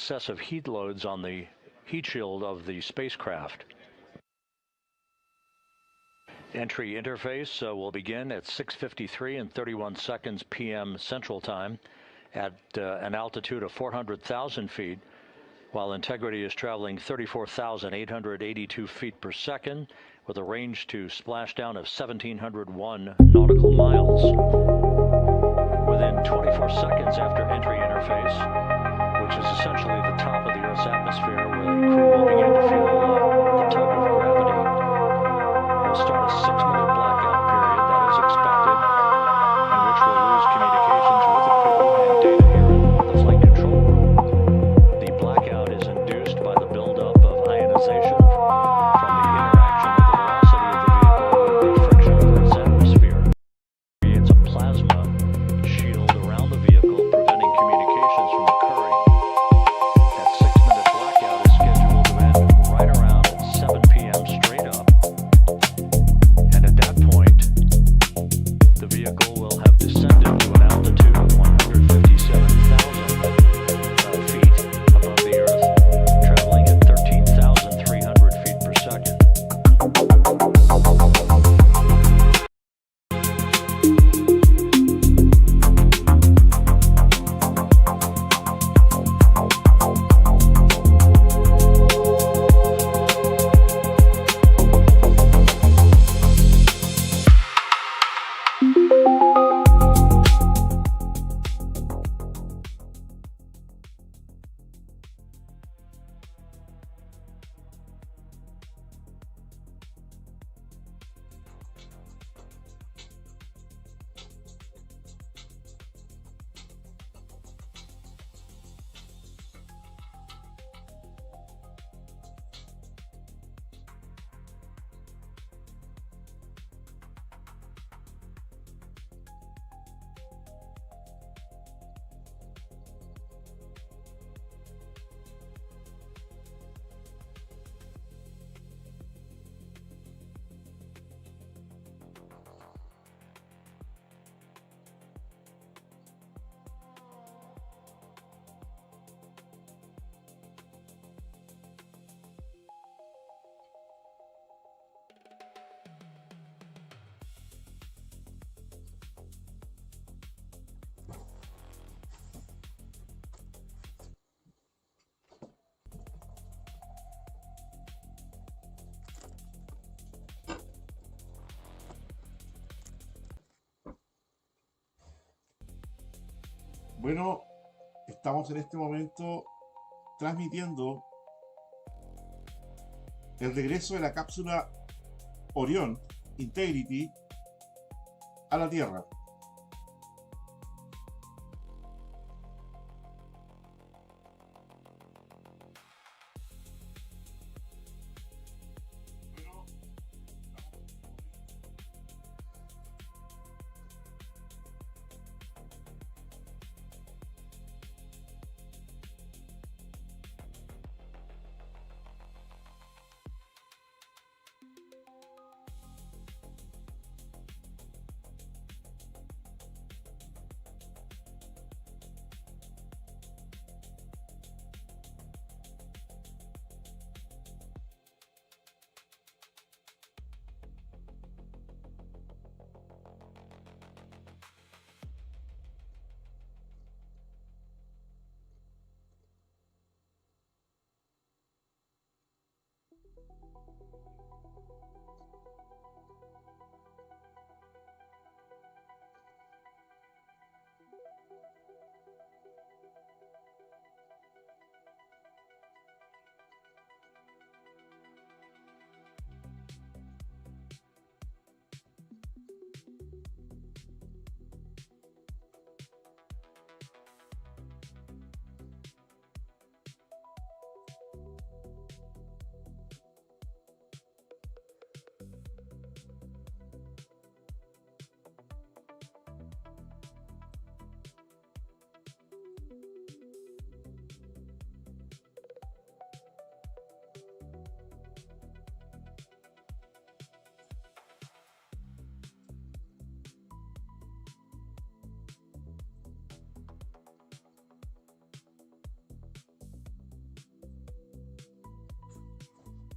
excessive heat loads on the heat shield of the spacecraft. Entry interface will begin at 6:53 and 31 seconds p.m. Central Time at an altitude of 400,000 feet, while Integrity is traveling 34,882 feet per second with a range to splashdown of 1,701 nautical miles. Within 24 seconds after entry interface, which is essentially the top of the Earth's atmosphere where the crew will begin to feel the tug of gravity, we'll start a 6-minute blackout period that is expected, in which we'll lose communications with the crew and data here in the flight control room. The blackout is induced by the buildup of ionization from the interaction of the velocity of the vehicle with the friction of Earth's atmosphere. It creates a plasma shield around the vehicle, preventing communications from occurring. That 6-minute blackout is scheduled to end right around at 7 p.m. straight up. And at that point, the vehicle will have descended to an altitude of 157,000 feet above the Earth, traveling at 13,300 feet per second. Bueno, estamos en este momento transmitiendo el regreso de la cápsula Orión Integrity a la Tierra.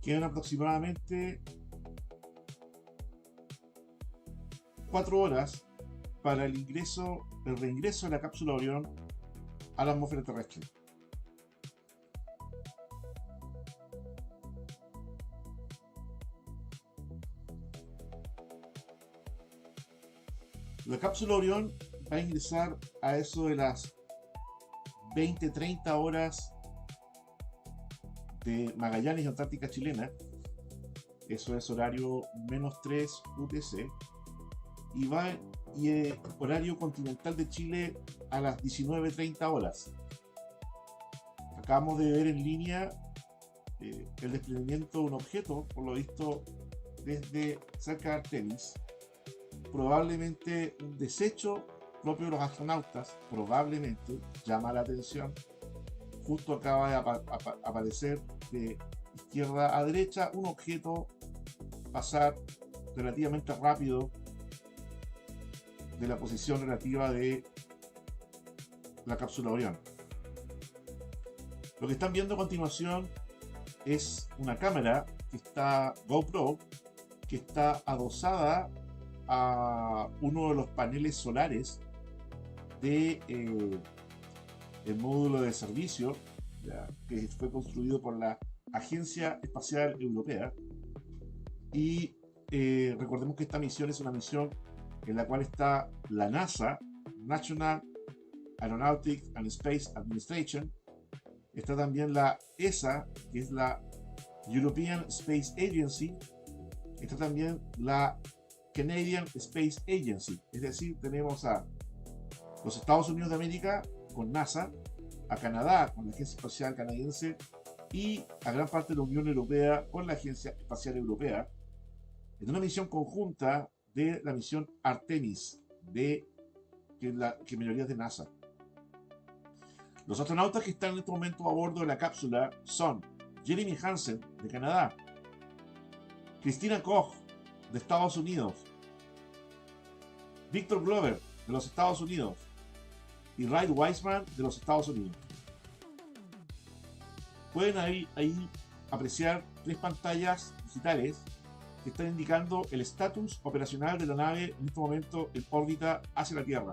Quedan aproximadamente 4 horas para el reingreso de la cápsula Orión a la atmósfera terrestre. La cápsula Orión va a ingresar a eso de las 20-30 horas de Magallanes, Antártica chilena. Eso es horario -3 UTC. Y horario continental de Chile a las 19:30 horas. Acabamos de ver en línea el desprendimiento de un objeto, por lo visto, desde cerca de Artemis. Probablemente un desecho propio de los astronautas, probablemente, llama la atención. Justo acaba de aparecer de izquierda a derecha un objeto pasar relativamente rápido de la posición relativa de la cápsula Orión. Lo que están viendo a continuación es una cámara que está GoPro, que está adosada a uno de los paneles solares de el módulo de servicio, ¿ya?, que fue construido por la Agencia Espacial Europea. Y recordemos que esta misión es una misión en la cual está la NASA, National Aeronautics and Space Administration. Está también la ESA, que es la European Space Agency. Está también la Canadian Space Agency. Es decir, tenemos a los Estados Unidos de América con NASA, a Canadá con la Agencia Espacial Canadiense y a gran parte de la Unión Europea con la Agencia Espacial Europea, en una misión conjunta de la misión Artemis, que mayoría es de NASA. Los astronautas que están en este momento a bordo de la cápsula son Jeremy Hansen, de Canadá, Christina Koch, de Estados Unidos, Victor Glover, de los Estados Unidos, y Wright Wiseman, de los Estados Unidos. Pueden ahí apreciar 3 pantallas digitales que están indicando el estatus operacional de la nave en este momento en órbita hacia la Tierra.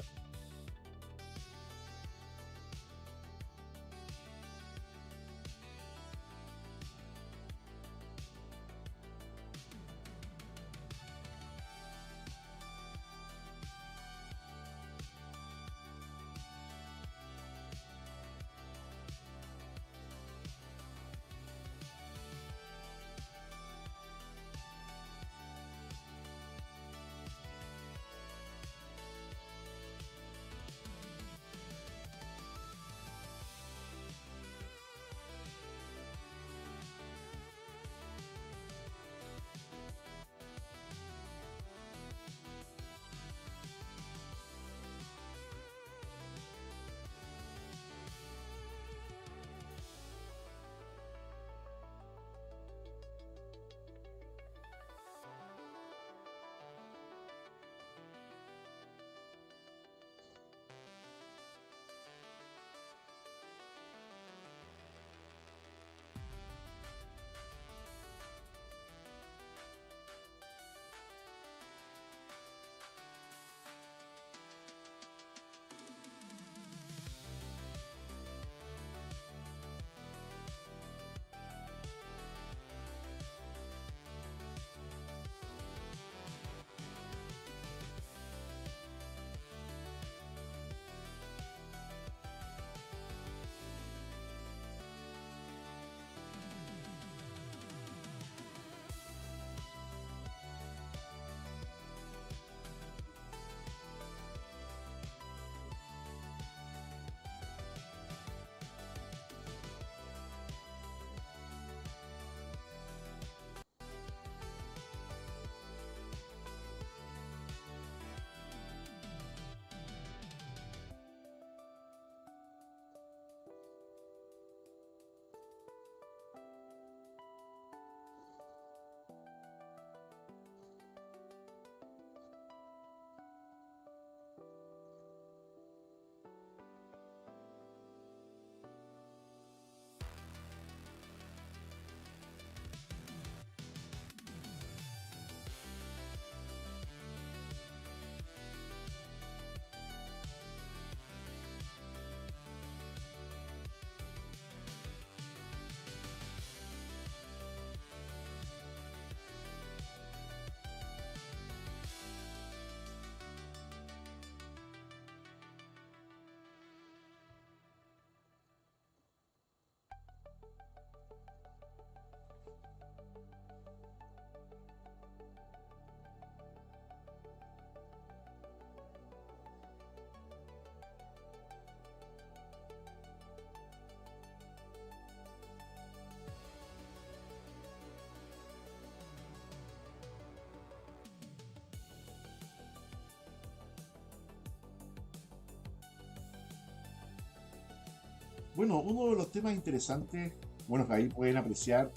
Bueno, uno de los temas interesantes, bueno, que ahí pueden apreciar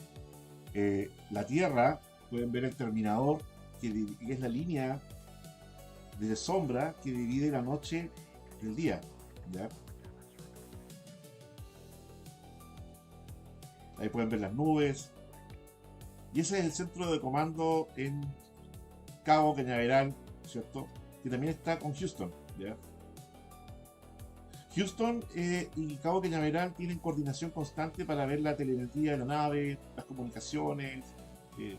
la Tierra, pueden ver el terminador, que es la línea de sombra que divide la noche del día. ¿Ya? Ahí pueden ver las nubes. Y ese es el centro de comando en Cabo Cañaveral, ¿cierto? Que también está con Houston. ¿Ya? Houston y Cabo Cañaveral tienen coordinación constante para ver la telemetría de la nave, las comunicaciones,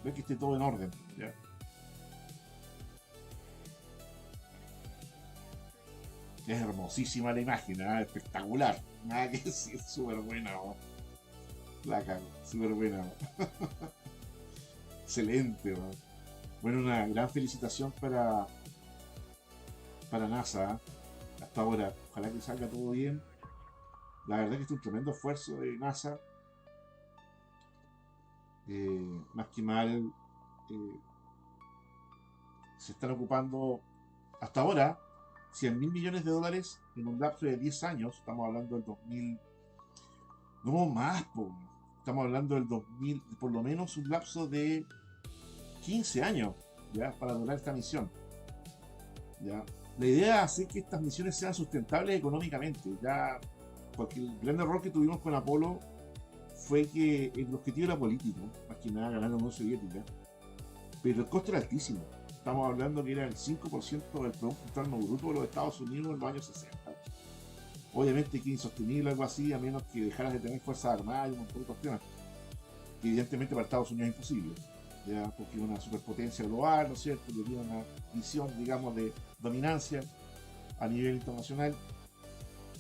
ver que esté todo en orden. ¿Ya? Es hermosísima la imagen, ¿eh? Espectacular. Nada que decir, súper buena. ¿No? La cago, súper buena. ¿No? Excelente. ¿No? Bueno, una gran felicitación para NASA, ¿eh? Hasta ahora. Ojalá que salga todo bien. La verdad que es un tremendo esfuerzo de NASA. Más que mal, eh, se están ocupando hasta ahora 100 mil millones de dólares en un lapso de 10 años. Estamos hablando del 2000, no más, estamos hablando del 2000, por lo menos un lapso de 15 años, ¿ya? Para lograr esta misión. ¿Ya? La idea es hacer que estas misiones sean sustentables económicamente, ¿ya? Porque el gran error que tuvimos con Apolo fue que el objetivo era político, más que nada ganar la Unión Soviética, pero el costo era altísimo. Estamos hablando que era el 5% del Producto Interno Bruto de los Estados Unidos en los años 60. Obviamente que insostenible algo así, a menos que dejaras de tener fuerzas armadas y un montón de cuestiones, que evidentemente para Estados Unidos es imposible, ¿ya? Porque es una superpotencia global, ¿no es cierto? Que tiene una visión, digamos, de dominancia a nivel internacional.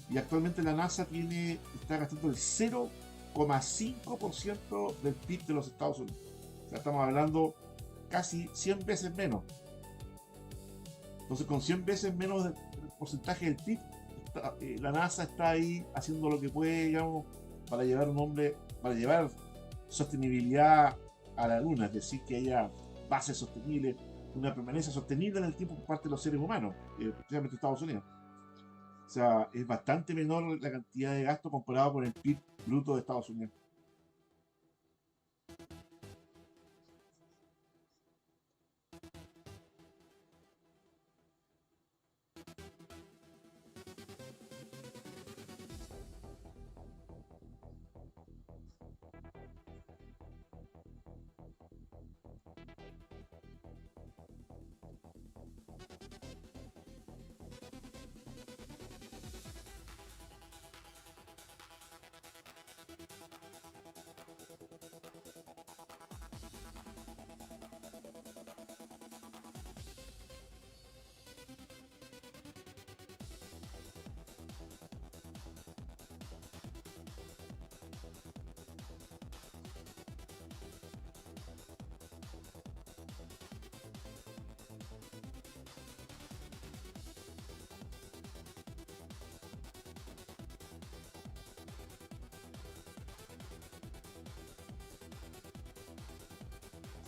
Y actualmente la NASA está gastando el 0,5% del PIB de los Estados Unidos. O sea, estamos hablando casi 100 veces menos. Entonces, con 100 veces menos del porcentaje del PIB, la NASA está ahí haciendo lo que puede, digamos, para llevar sostenibilidad a la Luna, es decir, que haya bases sostenibles, una permanencia sostenible en el tiempo por parte de los seres humanos, especialmente Estados Unidos. O sea, es bastante menor la cantidad de gasto comparado con el PIB bruto de Estados Unidos.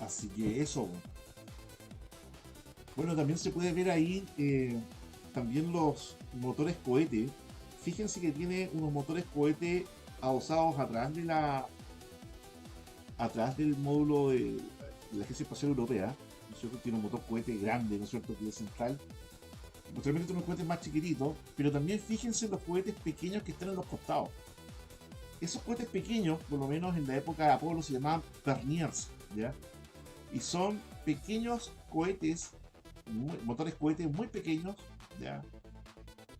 Así que eso. Bueno, también se puede ver ahí también los motores cohete. Fíjense que tiene unos motores cohete adosados atrás del módulo de la Agencia Espacial Europea. ¿No es cierto? Tiene un motor cohete grande, ¿no es cierto?, que es central. Posteriormente tiene unos cohetes más chiquititos, pero también fíjense en los cohetes pequeños que están en los costados. Esos cohetes pequeños, por lo menos en la época de Apolo, se llamaban Verniers, ¿ya? Y son pequeños cohetes, motores cohetes muy pequeños, ¿ya?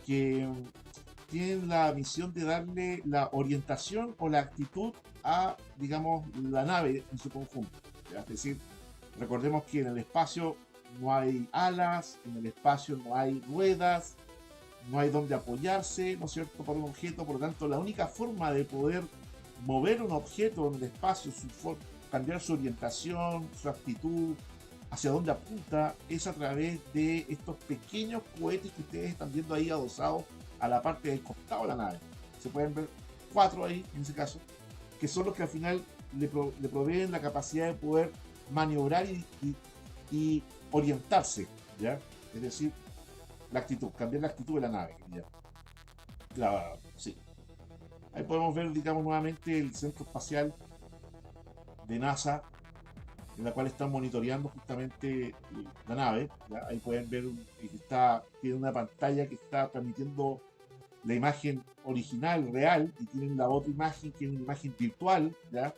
Que tienen la misión de darle la orientación o la actitud a, digamos, la nave en su conjunto, ¿ya? Es decir, recordemos que en el espacio no hay alas, en el espacio no hay ruedas, no hay donde apoyarse, ¿no es cierto?, para un objeto. Por lo tanto, la única forma de poder mover un objeto en el espacio, cambiar su orientación, su actitud, hacia dónde apunta, es a través de estos pequeños cohetes que ustedes están viendo ahí adosados a la parte del costado de la nave. Se pueden ver 4 ahí, en ese caso, que son los que al final le proveen la capacidad de poder maniobrar y orientarse, ¿ya? Es decir, la actitud, cambiar la actitud de la nave, ¿ya? Sí. Ahí podemos ver, digamos, nuevamente el centro espacial de NASA, en la cual están monitoreando justamente la nave. ¿Ya? Ahí pueden ver que tiene una pantalla que está transmitiendo la imagen original, real, y tienen la otra imagen que es una imagen virtual, ¿ya?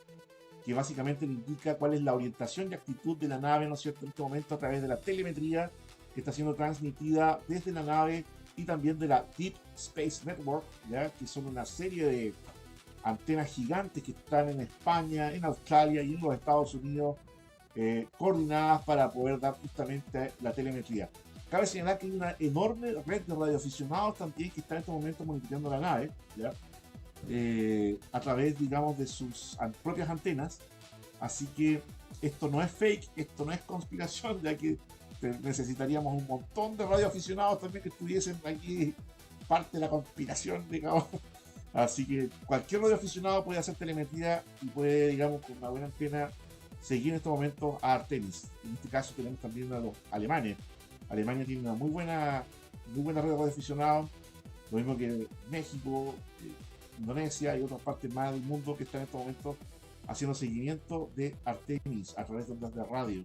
Que básicamente le indica cuál es la orientación y actitud de la nave, ¿no es cierto?, en este momento a través de la telemetría que está siendo transmitida desde la nave y también de la Deep Space Network, ¿ya? Que son una serie de antenas gigantes que están en España, en Australia y en los Estados Unidos, coordinadas para poder dar justamente la telemetría. Cabe señalar que hay una enorme red de radioaficionados también que está en este momento monitoreando la nave, ¿ya? A través, digamos, de sus propias antenas. Así que esto no es fake, esto no es conspiración, ya que necesitaríamos un montón de radioaficionados también que estuviesen aquí parte de la conspiración, digamos. Así que cualquier radioaficionado puede hacer telemetría y puede, digamos, con una buena antena seguir en estos momentos a Artemis. En este caso tenemos también a los alemanes. Alemania tiene una muy buena red de radioaficionados, lo mismo que México, Indonesia y otras partes más del mundo que están en estos momentos haciendo seguimiento de Artemis a través de ondas de radio.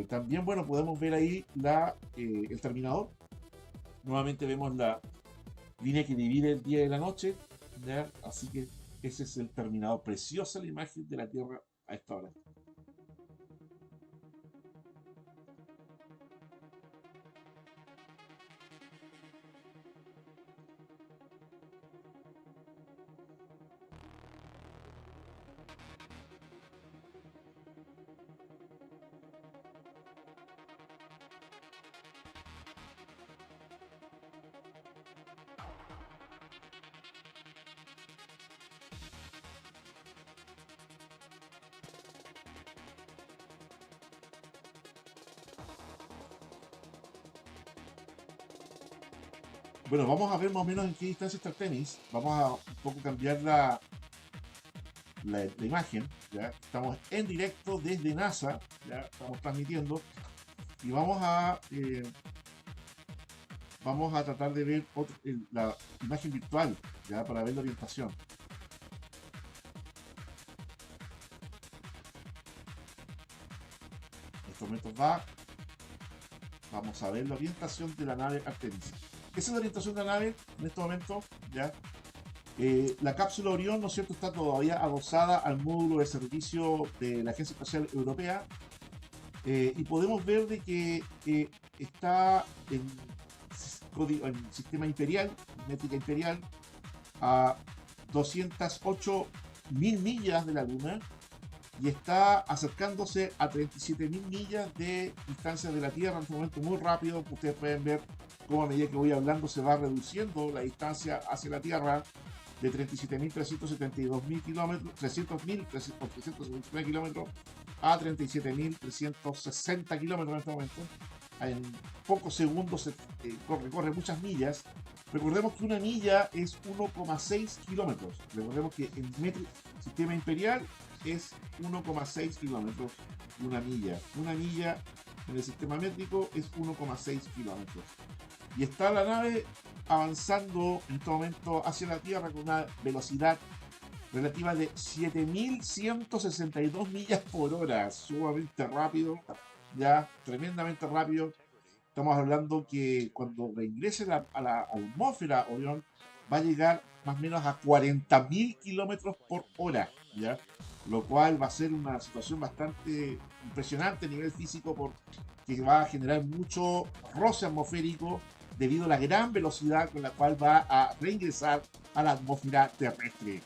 También, bueno, podemos ver ahí el terminador. Nuevamente vemos la línea que divide el día y la noche, ¿ya? Así que ese es el terminador. Preciosa la imagen de la Tierra a esta hora. Bueno, vamos a ver más o menos en qué distancia está el tenis. Vamos a un poco cambiar la imagen. ¿Ya? Estamos en directo desde NASA, ¿ya? Estamos transmitiendo y vamos a tratar de ver la imagen virtual, ¿ya? Para ver la orientación. En estos momentos vamos a ver la orientación de la nave Artemis. Esa es la orientación de la nave en este momento, ¿ya? La cápsula Orión, ¿no es cierto?, está todavía adosada al módulo de servicio de la Agencia Espacial Europea, y podemos ver de que está en sistema imperial, métrica imperial, a 208.000 millas de la Luna y está acercándose a 37.000 millas de distancia de la Tierra en este momento muy rápido. Ustedes pueden ver cómo a medida que voy hablando se va reduciendo la distancia hacia la Tierra de 37.372.000 kilómetros, 300.379 kilómetros a 37.360 kilómetros en este momento. En pocos segundos corre muchas millas. Recordemos que una milla es 1,6 kilómetros. Recordemos que en sistema imperial es 1,6 kilómetros una milla. Una milla en el sistema métrico es 1,6 kilómetros. Y está la nave avanzando en este momento hacia la Tierra con una velocidad relativa de 7.162 millas por hora. Sumamente rápido, ya tremendamente rápido. Estamos hablando que cuando reingrese a la atmósfera Orión va a llegar más o menos a 40.000 kilómetros por hora, ¿ya? Lo cual va a ser una situación bastante impresionante a nivel físico porque va a generar mucho roce atmosférico debido a la gran velocidad con la cual va a reingresar a la atmósfera terrestre.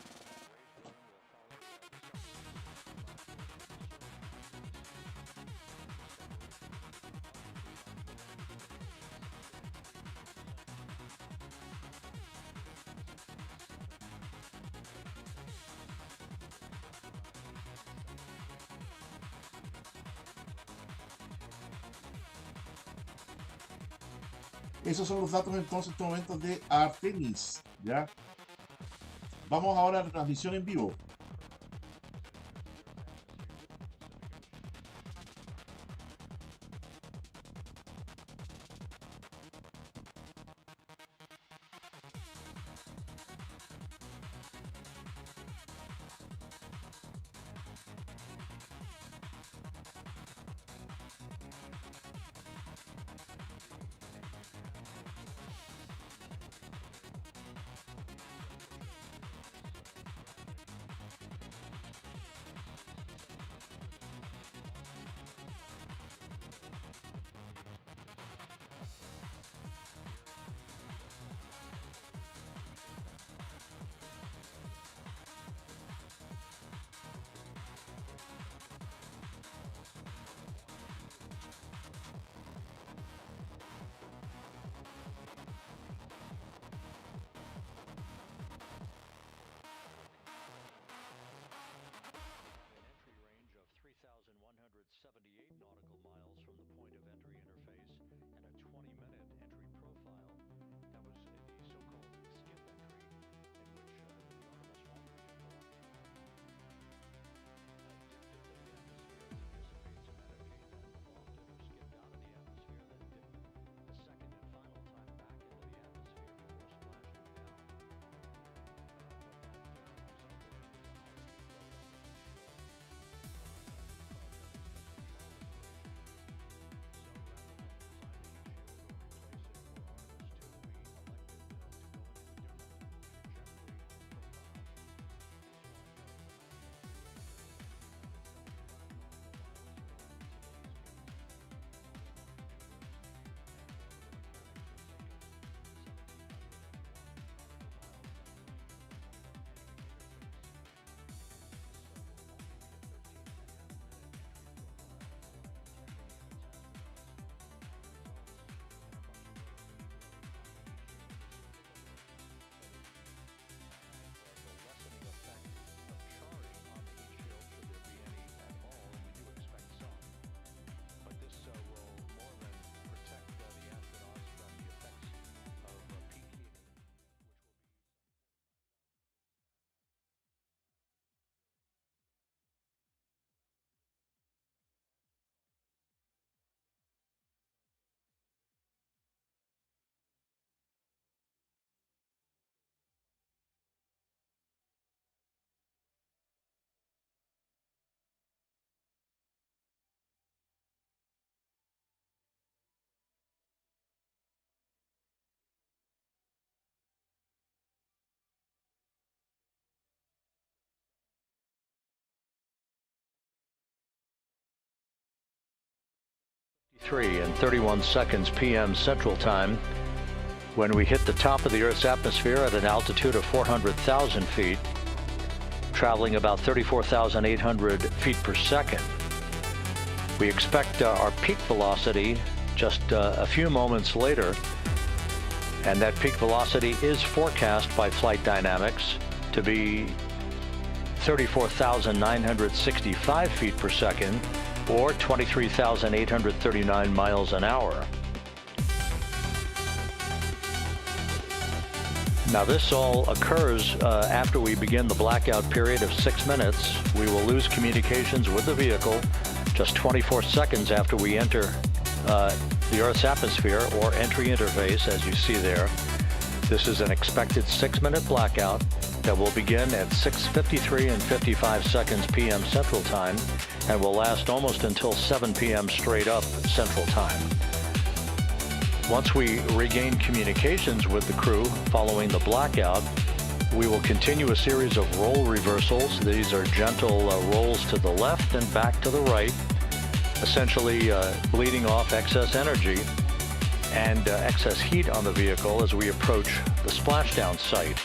Esos son los datos entonces en estos momentos de Artemis, ¿ya? Vamos ahora a la transmisión en vivo. 3 and 31 seconds p.m. Central Time, when we hit the top of the Earth's atmosphere at an altitude of 400,000 feet, traveling about 34,800 feet per second. We expect our peak velocity just a few moments later, and that peak velocity is forecast by flight dynamics to be 34,965 feet per second, or 23,839 miles an hour. Now this all occurs after we begin the blackout period of 6 minutes. We will lose communications with the vehicle just 24 seconds after we enter the Earth's atmosphere, or entry interface, as you see there. This is an expected 6-minute blackout that will begin at 6:53 and 55 seconds p.m. Central Time and will last almost until 7 p.m. straight up Central Time. Once we regain communications with the crew following the blackout, we will continue a series of roll reversals. These are gentle rolls to the left and back to the right, essentially bleeding off excess energy and excess heat on the vehicle as we approach the splashdown site.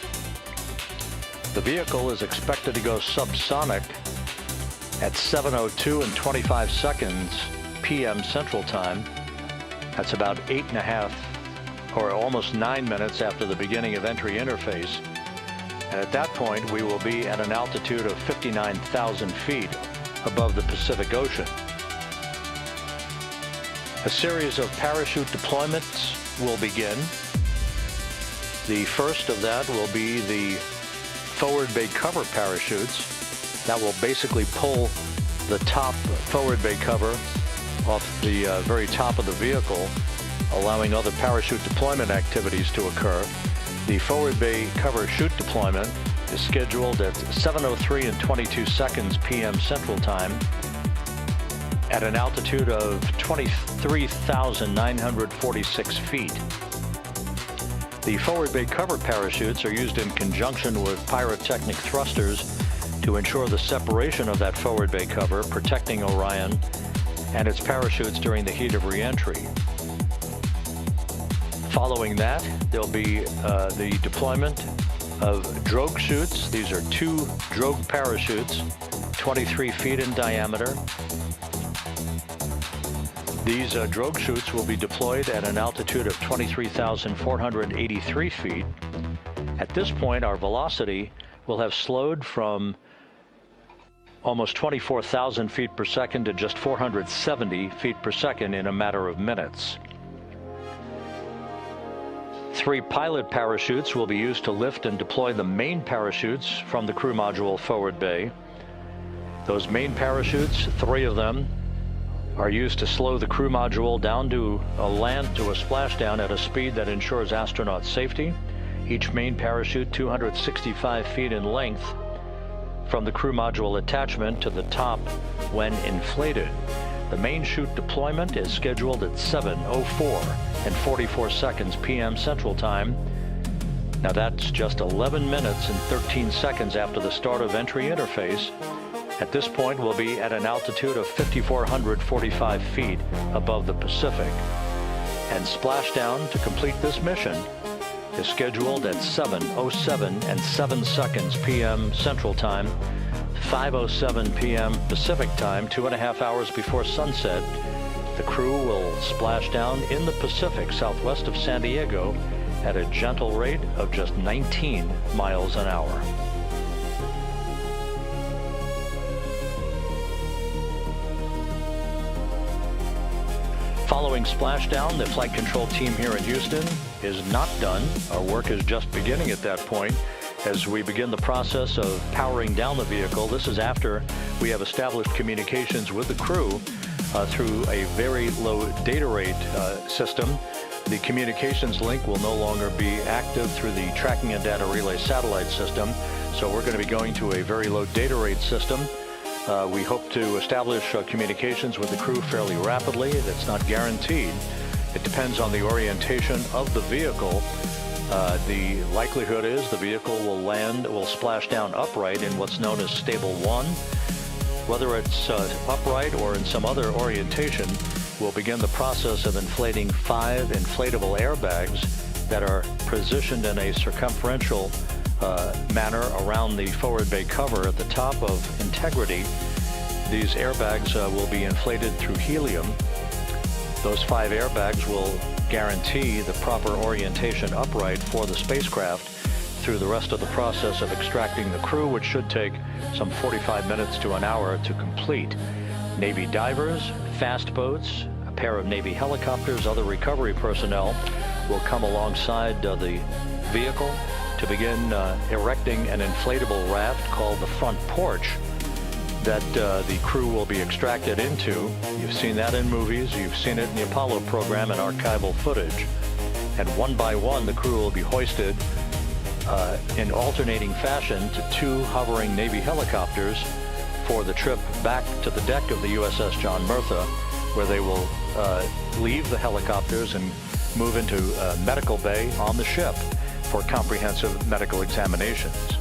The vehicle is expected to go subsonic at 7:02 and 25 seconds p.m. Central Time. That's about 8.5 or almost 9 minutes after the beginning of entry interface. And at that point, we will be at an altitude of 59,000 feet above the Pacific Ocean. A series of parachute deployments will begin. The first of that will be the forward bay cover parachutes. That will basically pull the top forward bay cover off the very top of the vehicle, allowing other parachute deployment activities to occur. The forward bay cover chute deployment is scheduled at 7:03 and 22 seconds p.m. Central Time at an altitude of 23,946 feet. The forward bay cover parachutes are used in conjunction with pyrotechnic thrusters to ensure the separation of that forward bay cover, protecting Orion and its parachutes during the heat of re-entry. Following that, there'll be the deployment of drogue chutes. These are 2 drogue parachutes, 23 feet in diameter. These drogue chutes will be deployed at an altitude of 23,483 feet. At this point, our velocity will have slowed from almost 24,000 feet per second to just 470 feet per second in a matter of minutes. 3 pilot parachutes will be used to lift and deploy the main parachutes from the crew module forward bay. Those main parachutes, 3 of them, are used to slow the crew module down to a splashdown at a speed that ensures astronaut safety. Each main parachute 265 feet in length from the crew module attachment to the top when inflated. The main chute deployment is scheduled at 7:04 and 44 seconds p.m. Central Time. Now that's just 11 minutes and 13 seconds after the start of entry interface. At this point, we'll be at an altitude of 5,445 feet above the Pacific. And splashdown to complete this mission is scheduled at 7:07 and 7 seconds p.m. Central Time, 5:07 p.m. Pacific Time, 2.5 hours before sunset. The crew will splash down in the Pacific southwest of San Diego at a gentle rate of just 19 miles an hour. Following splashdown, the flight control team here in Houston is not done. Our work is just beginning at that point as we begin the process of powering down the vehicle. This is after we have established communications with the crew through a very low data rate system. The communications link will no longer be active through the tracking and data relay satellite system, so we're going to be going to a very low data rate system. We hope to establish communications with the crew fairly rapidly. That's not guaranteed. It depends on the orientation of the vehicle. The likelihood is the vehicle will splash down upright in what's known as stable 1. Whether it's upright or in some other orientation, will begin the process of inflating 5 inflatable airbags that are positioned in a circumferential manner around the forward bay cover at the top of Integrity. These airbags will be inflated through helium. Those 5 airbags will guarantee the proper orientation upright for the spacecraft through the rest of the process of extracting the crew, which should take some 45 minutes to an hour to complete. Navy divers, fast boats, a pair of Navy helicopters, other recovery personnel will come alongside the vehicle to begin erecting an inflatable raft called the front porch that the crew will be extracted into. You've seen that in movies, you've seen it in the Apollo program and archival footage. And one by one, the crew will be hoisted in alternating fashion to 2 hovering Navy helicopters for the trip back to the deck of the USS John Murtha, where they will leave the helicopters and move into medical bay on the ship for comprehensive medical examinations.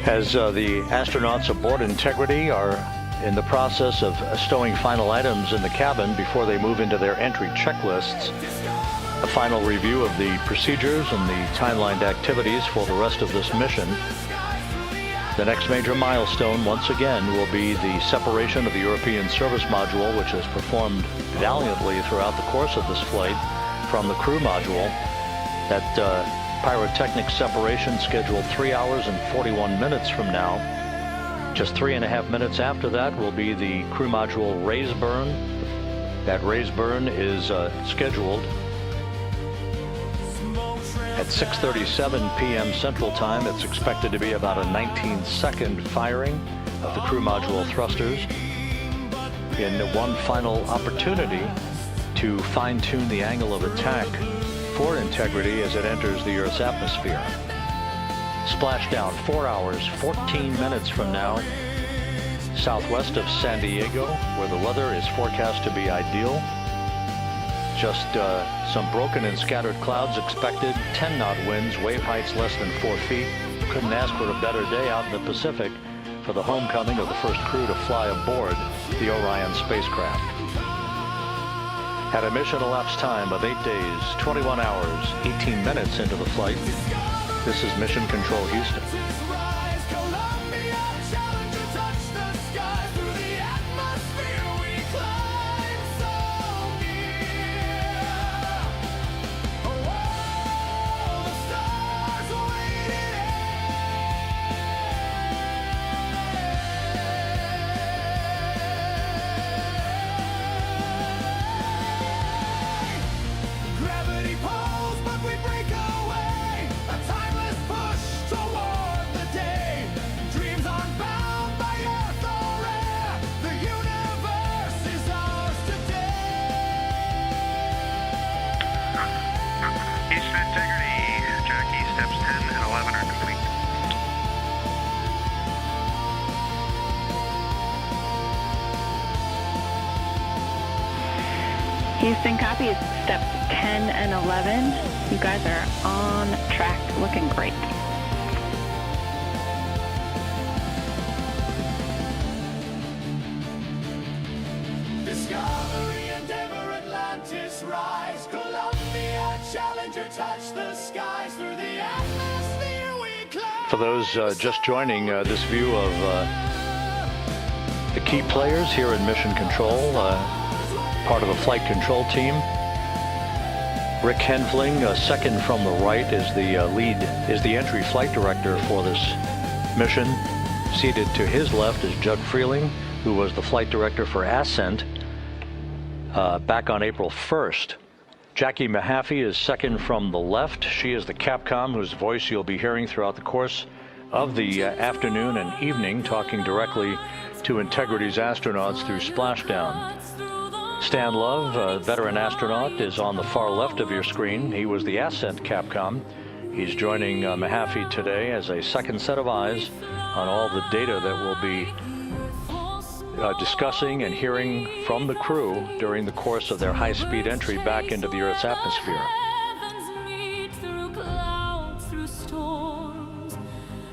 As the astronauts aboard Integrity are in the process of stowing final items in the cabin before they move into their entry checklists, a final review of the procedures and the timelined activities for the rest of this mission. The next major milestone, once again, will be the separation of the European service module, which has performed valiantly throughout the course of this flight, from the crew module. That pyrotechnic separation scheduled 3 hours and 41 minutes from now. Just 3.5 minutes after that will be the crew module raise burn. That raise burn is scheduled at 6:37 p.m. Central Time. It's expected to be about a 19-second firing of the crew module thrusters in one final opportunity to fine-tune the angle of attack for Integrity as it enters the Earth's atmosphere. Splashdown 4 hours, 14 minutes from now, southwest of San Diego, where the weather is forecast to be ideal. Just some broken and scattered clouds expected, 10-knot winds, wave heights less than 4 feet. Couldn't ask for a better day out in the Pacific for the homecoming of the first crew to fly aboard the Orion spacecraft. At a mission elapsed time of 8 days, 21 hours, 18 minutes into the flight, this is Mission Control Houston. Gravity pulls, but we break away. A timeless push toward Houston copies steps 10 and 11. You guys are on track, looking great. Discovery, Endeavor, Atlantis, rise. Columbia, Challenger, touch the skies. Through the atmosphere we climb. For those just joining, this view of the key players here in Mission Control, part of the flight control team. Rick Henfling, second from the right, is the entry flight director for this mission. Seated to his left is Judd Freeling, who was the flight director for Ascent back on April 1st. Jackie Mahaffey is second from the left. She is the Capcom whose voice you'll be hearing throughout the course of the afternoon and evening, talking directly to Integrity's astronauts through splashdown. Stan Love, a veteran astronaut, is on the far left of your screen. He was the Ascent Capcom. He's joining Mahaffey today as a second set of eyes on all the data that we'll be discussing and hearing from the crew during the course of their high-speed entry back into the Earth's atmosphere. Through clouds, through storms,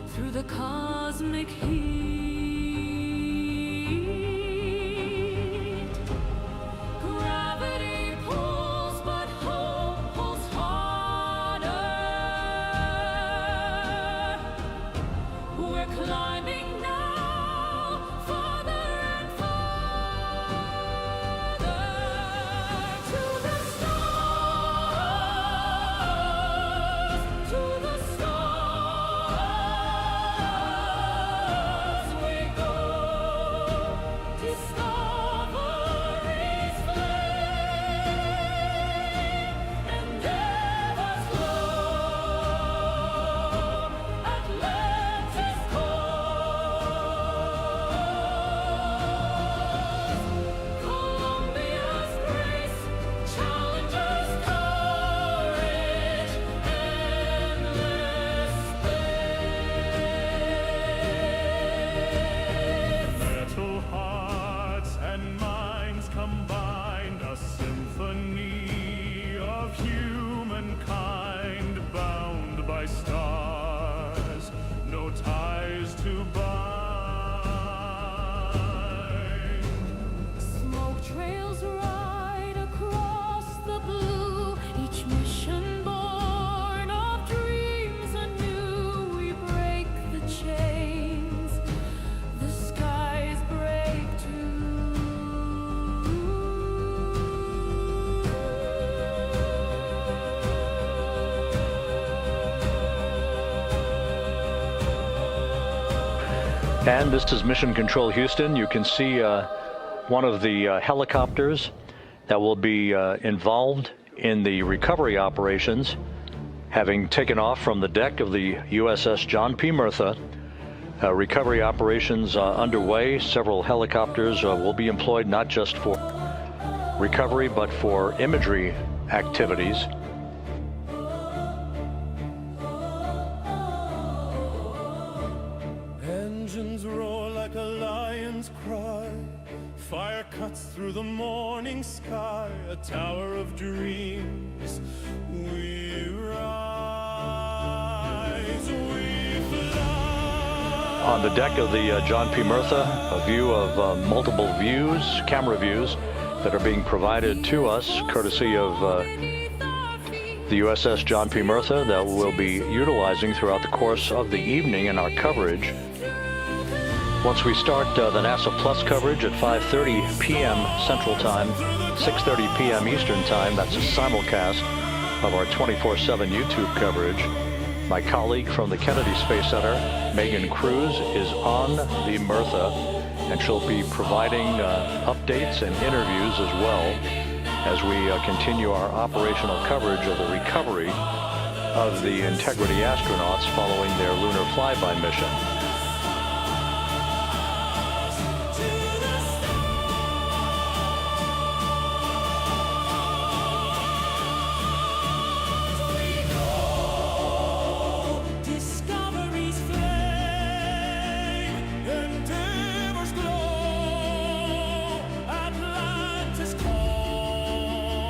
through the cosmic heat. Gravity pulls, but hope pulls harder. We're climbing now, farther and farther to the stars, to the stars we go. Discovery's flame, Endeavor's glow, Atlantis calls. Columbia's grace, Challenger's courage, endless space. Metal hearts and minds combined, a symphony of humankind, bound by stars, no ties to bind. Smoke trails ride across the blue, each mission born of dreams anew. We break the chains, the skies break too. And this is Mission Control Houston. You can see one of the helicopters that will be involved in the recovery operations, having taken off from the deck of the USS John P. Murtha. Recovery operations underway. Several helicopters will be employed not just for recovery, but for imagery activities. Engines roar like a lion's cry. Fire cuts through the morning sky. A tower of dreams. We rise, we fly. On the deck of the John P. Murtha, a view of multiple views, camera views, that are being provided to us courtesy of the USS John P. Murtha that we'll be utilizing throughout the course of the evening in our coverage. Once we start the NASA Plus coverage at 5:30 p.m. Central Time, 6:30 p.m. Eastern Time, that's a simulcast of our 24/7 YouTube coverage. My colleague from the Kennedy Space Center, Megan Cruz, is on the Murtha, and she'll be providing updates and interviews as well as we continue our operational coverage of the recovery of the Integrity astronauts following their lunar flyby mission. Discovery's flame, Endeavor's glow, Atlantis calls. Columbia's grace, Challenger's courage, endless space. Metal hearts and minds combined, a symphony of humankind, bound by stars, no ties to bind. Discovery's flame, Endeavor's glow, Atlantis calls.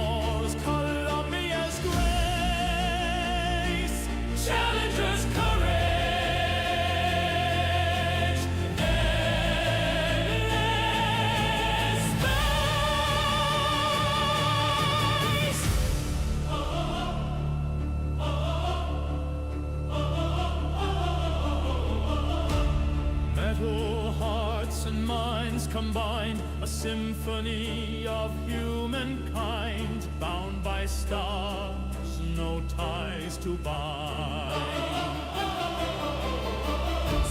combined, a symphony of humankind, bound by stars, no ties to bind.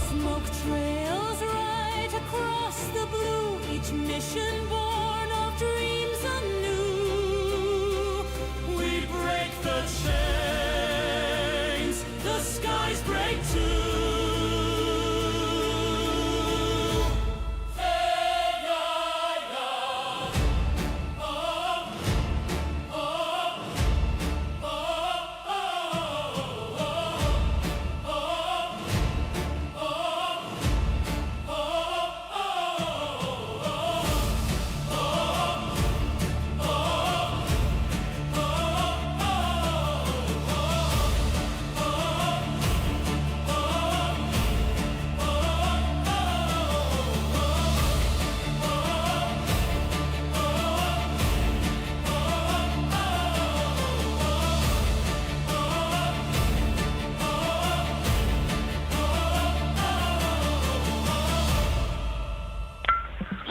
Smoke trails right across the blue, each mission born of dreams anew. We break the chains, the skies break too.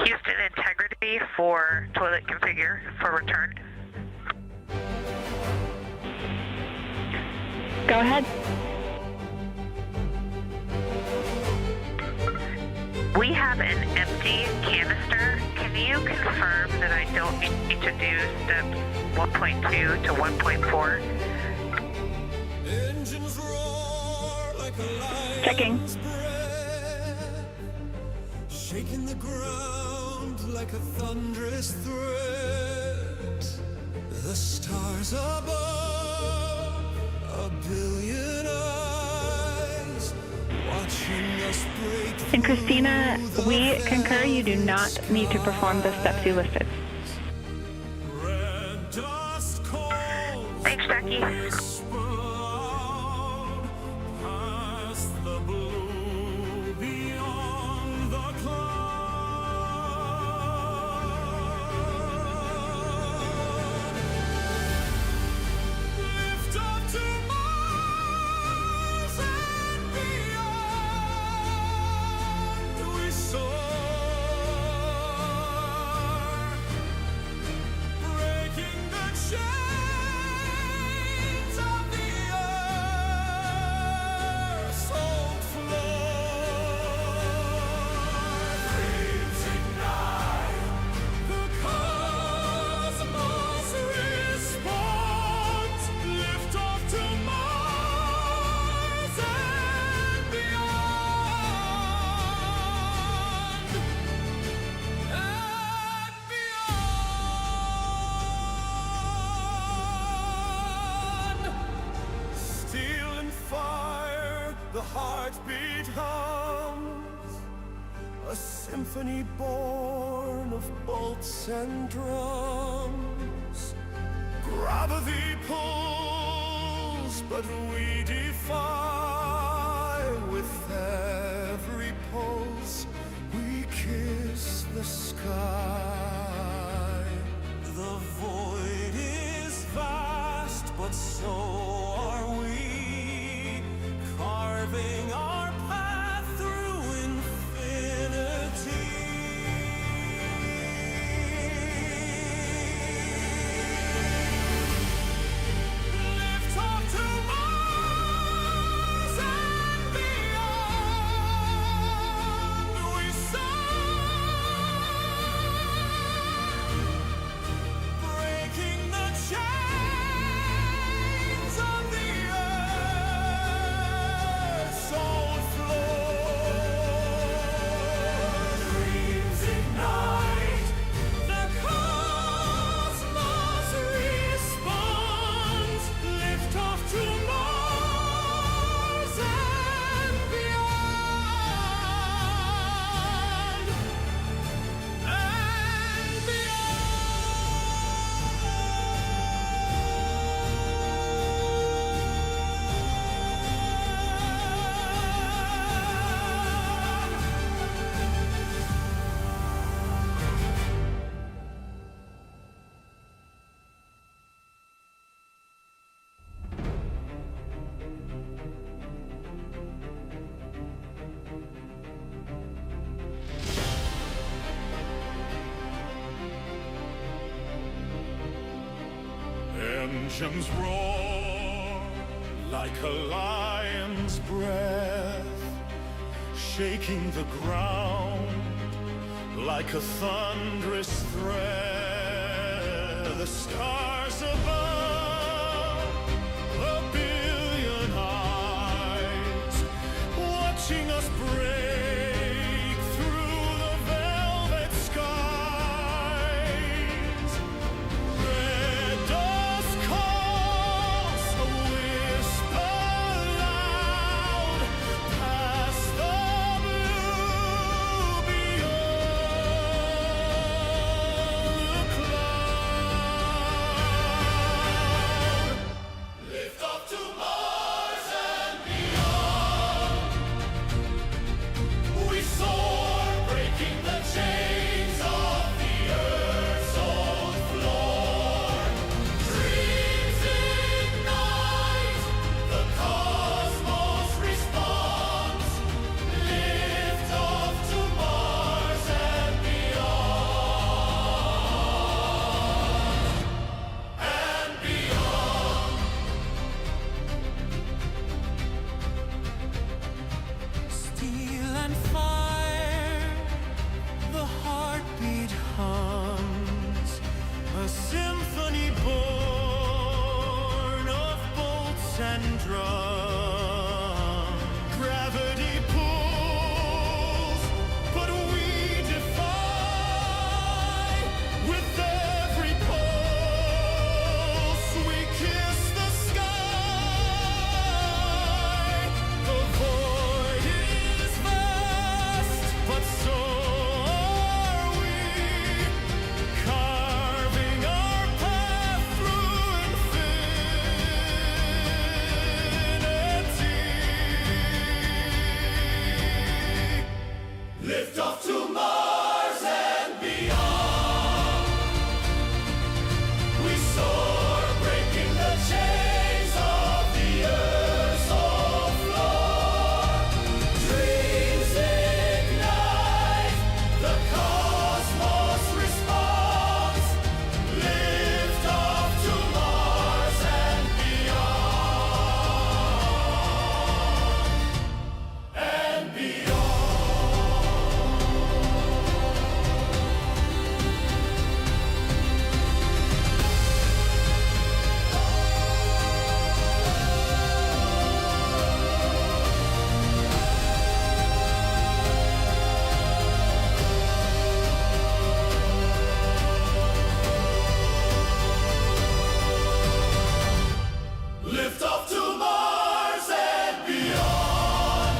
Houston, integrity for toilet configure for return. Go ahead. We have an empty canister. Can you confirm that I don't need to do steps 1.2 to 1.4? Engines roar like a lion's Checking. breath, shaking the ground like a thunderous threat. The stars above, a billion eyes watching us break through. And Christina, we the concur you do not need to perform the steps you listed. red dust cold. Thanks, Jackie. Whisper loud past the blue beyond the cloud. Lift up to Mars and beyond we soar, breaking the chains of the earth's old floor. Flames ignite, the cosmos responds. Lift off to Mars and beyond, and beyond. Steel and fire, the heartbeat hums, a symphony born of bolts and drums. Gravity pulls, but we defy. With every pulse, we kiss the sky. The void is vast, but so are we, carving our path through infinity. Lift off to Mars and beyond we soar, engines roar like a lion's breath, shaking the ground like a thunderous threat. The stars above, a billion eyes watching us break through the velvet skies. Red dust calls, a whisper loud, past the blue beyond the cloud. Lift off to Mars and beyond. We soar, breaking the chains of the Earth's old floor. Dreams ignite, the cosmos responds. Lift off to Mars and beyond. And beyond. Steel and fire, the heartbeat hums, a symphony born of bolts and drums. Gravity pulls, but we defy. With every pulse, we kiss the sky. The void is vast, but so are we, carving our path through infinity. Lift off to Mars and beyond. We soar, breaking the chains of the Earth's old floor. Dreams ignite, the cosmos responds. Lift off to Mars and beyond. And beyond. Lift off to Mars and beyond.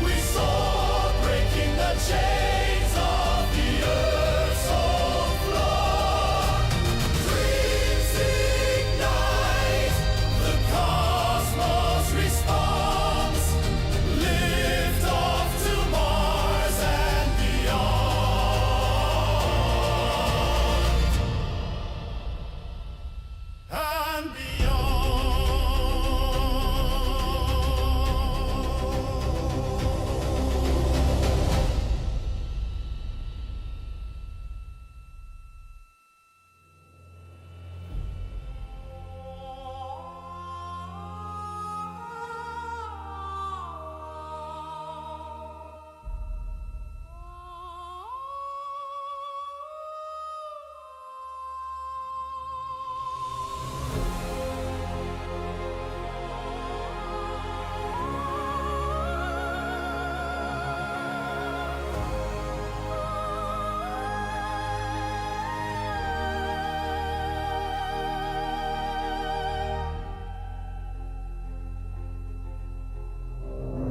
We soar, breaking the chains of the Earth's old floor. Dreams ignite, the cosmos responds. Lift off to Mars and beyond. And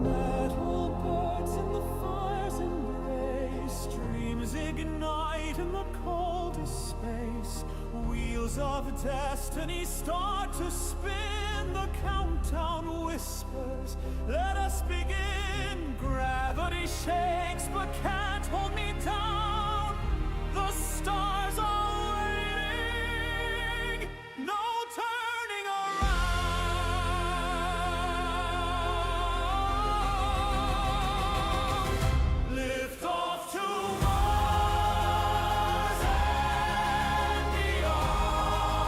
metal birds in the fire's embrace, streams ignite in the coldest space. Wheels of destiny start to spin. The countdown whispers, let us begin. Gravity shakes but can't hold me down. The stars are waiting. No turning around. Lift off to Mars and beyond.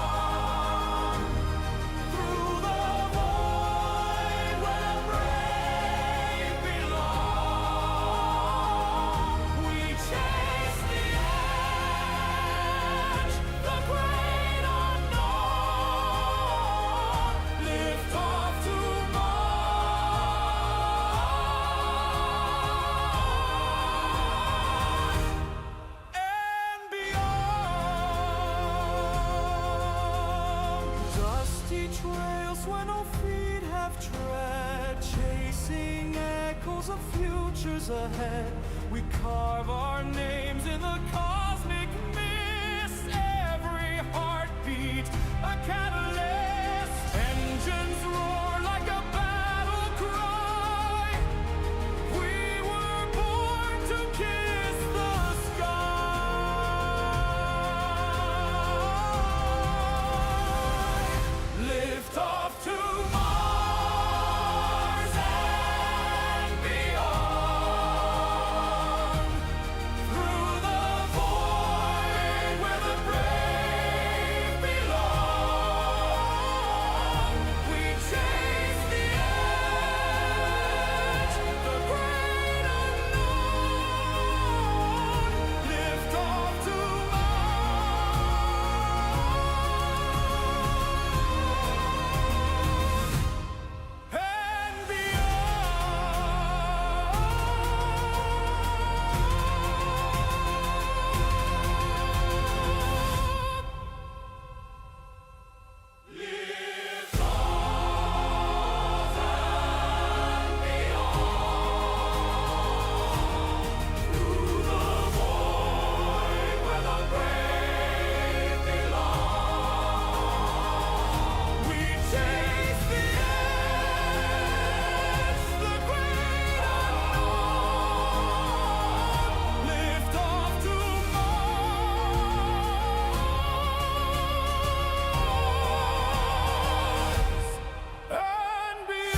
trails where no feet have tread, chasing echoes of futures ahead. We carve our names in the cosmic mist. Every heartbeat a catalyst. Engines roar like a battle cry. We were born to kiss the sky. Lift off to Mars and beyond. Through the void where the brave belong. We chase the edge, the great unknown. Lift off to Mars and beyond. Lift off and beyond. Through the void where the brave belong. We chase the edge, the great unknown. Lift off to Mars and beyond.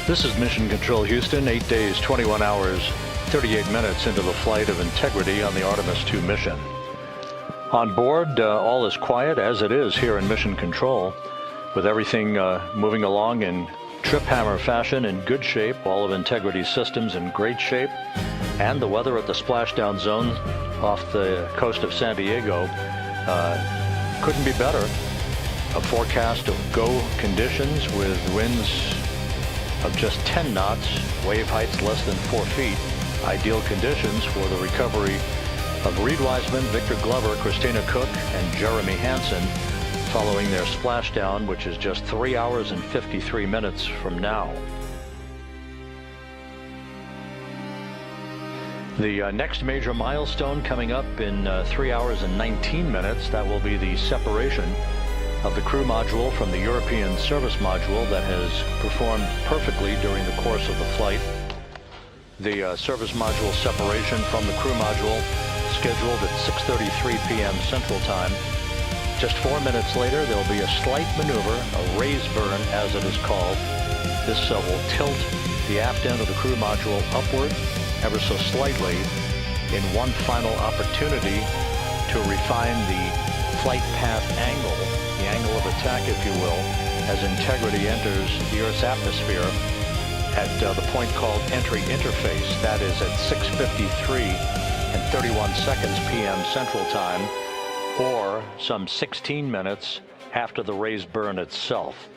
This is Mission Control Houston, 8 days, 21 hours, 38 minutes into the flight of Integrity on the Artemis II mission. On board, all is quiet as it is here in Mission Control, with everything moving along in trip hammer fashion in good shape, all of Integrity's systems in great shape, and the weather at the splashdown zone off the coast of San Diego couldn't be better. A forecast of go conditions with winds of just 10 knots, wave heights less than 4 feet. Ideal conditions for the recovery of Reed Wiseman, Victor Glover, Christina Cook, and Jeremy Hansen following their splashdown, which is just 3 hours and 53 minutes from now. The next major milestone coming up in 3 hours and 19 minutes, that will be the separation of the crew module from the European service module that has performed perfectly during the course of the flight. The service module separation from the crew module scheduled at 6:33 p.m. Central Time. Just 4 minutes later, there'll be a slight maneuver, a raise burn as it is called. This will tilt the aft end of the crew module upward ever so slightly in one final opportunity to refine the flight path angle, the angle of attack, if you will, as Integrity enters the Earth's atmosphere at the point called entry interface. That is at 6:53 and 31 seconds p.m. Central Time, or some 16 minutes after the raise burn itself.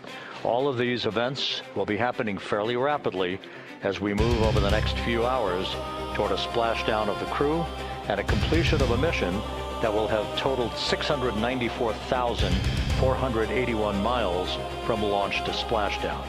All of these events will be happening fairly rapidly as we move over the next few hours toward a splashdown of the crew and a completion of a mission that will have totaled 694,481 miles from launch to splashdown.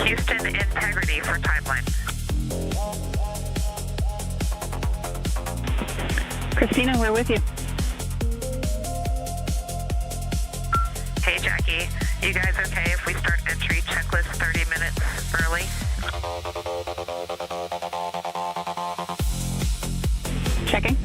Houston, integrity for timeline. Christina, we're with you. Hey, Jackie. You guys okay if we start entry checklist 30 minutes early? Checking.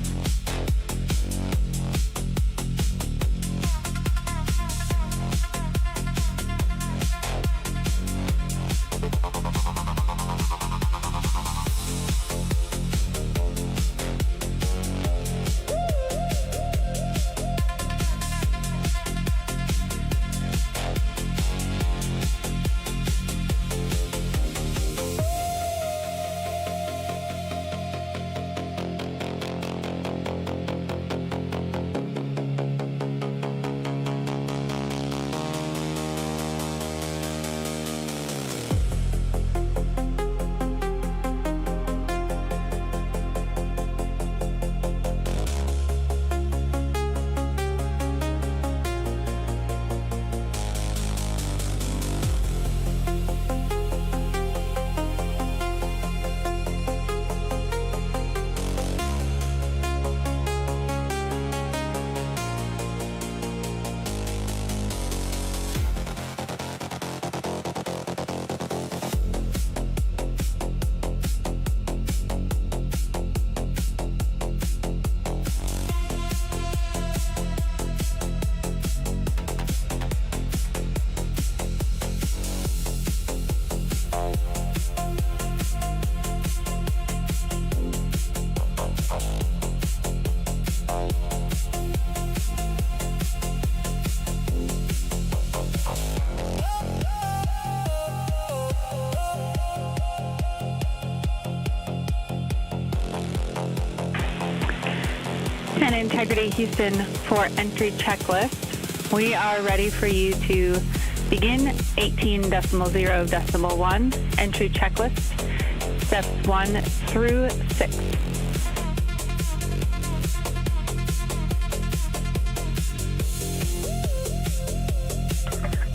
And Integrity Houston for entry checklist. We are ready for you to begin 18.0.1 entry checklist, steps 1 through 6.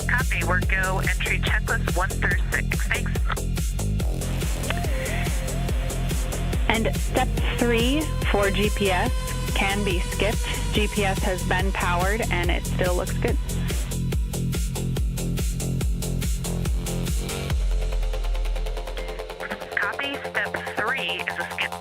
Copy. We're go entry checklist 1 through 6. Thanks. And step 3 for GPS can be skipped. GPS has been powered and it still looks good. Copy. Step 3 is a skip.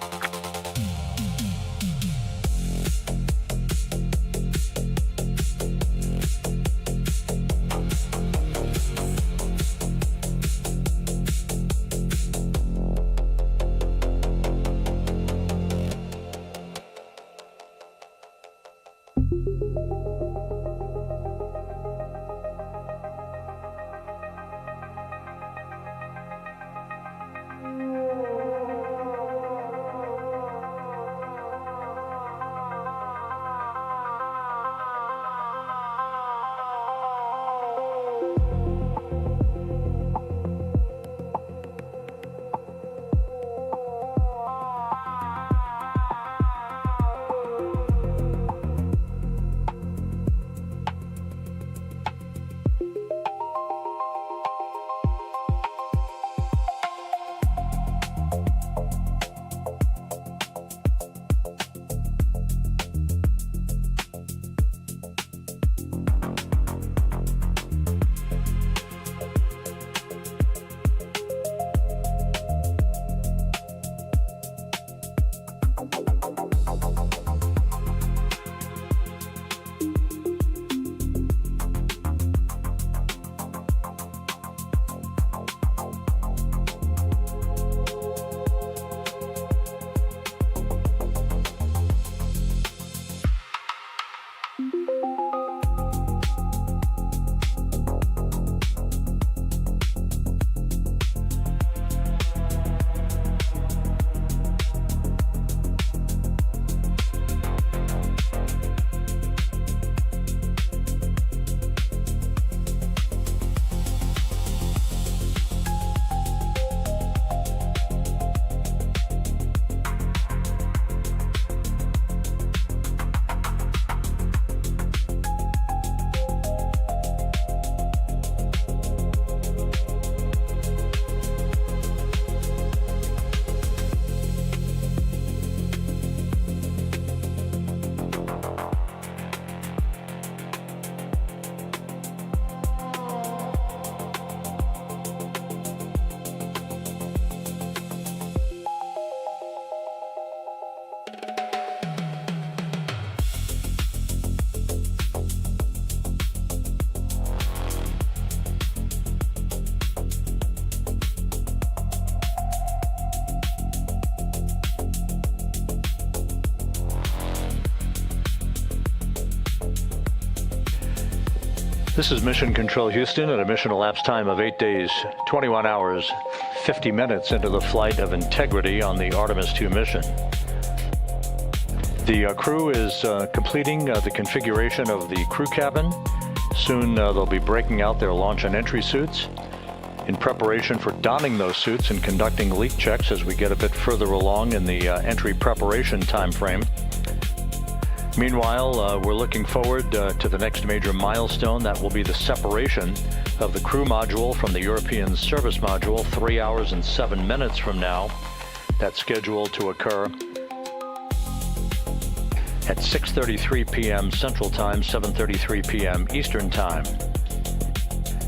This is Mission Control Houston at a mission elapsed time of 8 days, 21 hours, 50 minutes into the flight of Integrity on the Artemis II mission. The crew is completing the configuration of the crew cabin. Soon they'll be breaking out their launch and entry suits in preparation for donning those suits and conducting leak checks as we get a bit further along in the entry preparation time frame. Meanwhile, we're looking forward to the next major milestone. That will be the separation of the crew module from the European service module 3 hours and 7 minutes from now. That's scheduled to occur at 6:33 p.m. Central Time, 7:33 p.m. Eastern Time.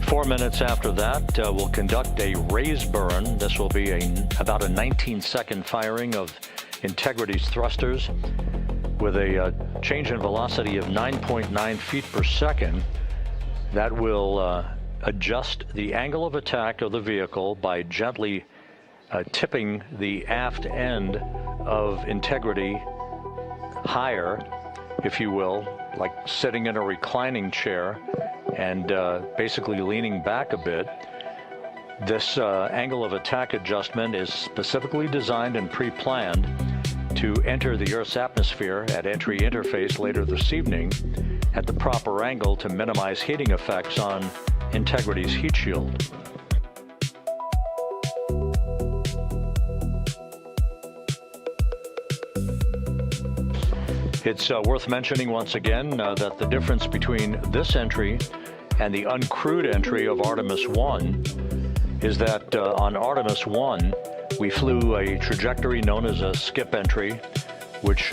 4 minutes after that, we'll conduct a raise burn. This will be about a 19-second firing of Integrity's thrusters with a change in velocity of 9.9 feet per second. That will adjust the angle of attack of the vehicle by gently tipping the aft end of Integrity higher, if you will, like sitting in a reclining chair and basically leaning back a bit. This angle of attack adjustment is specifically designed and pre-planned to enter the Earth's atmosphere at entry interface later this evening at the proper angle to minimize heating effects on Integrity's heat shield. It's worth mentioning once again that the difference between this entry and the uncrewed entry of Artemis I is that on Artemis I, we flew a trajectory known as a skip entry, which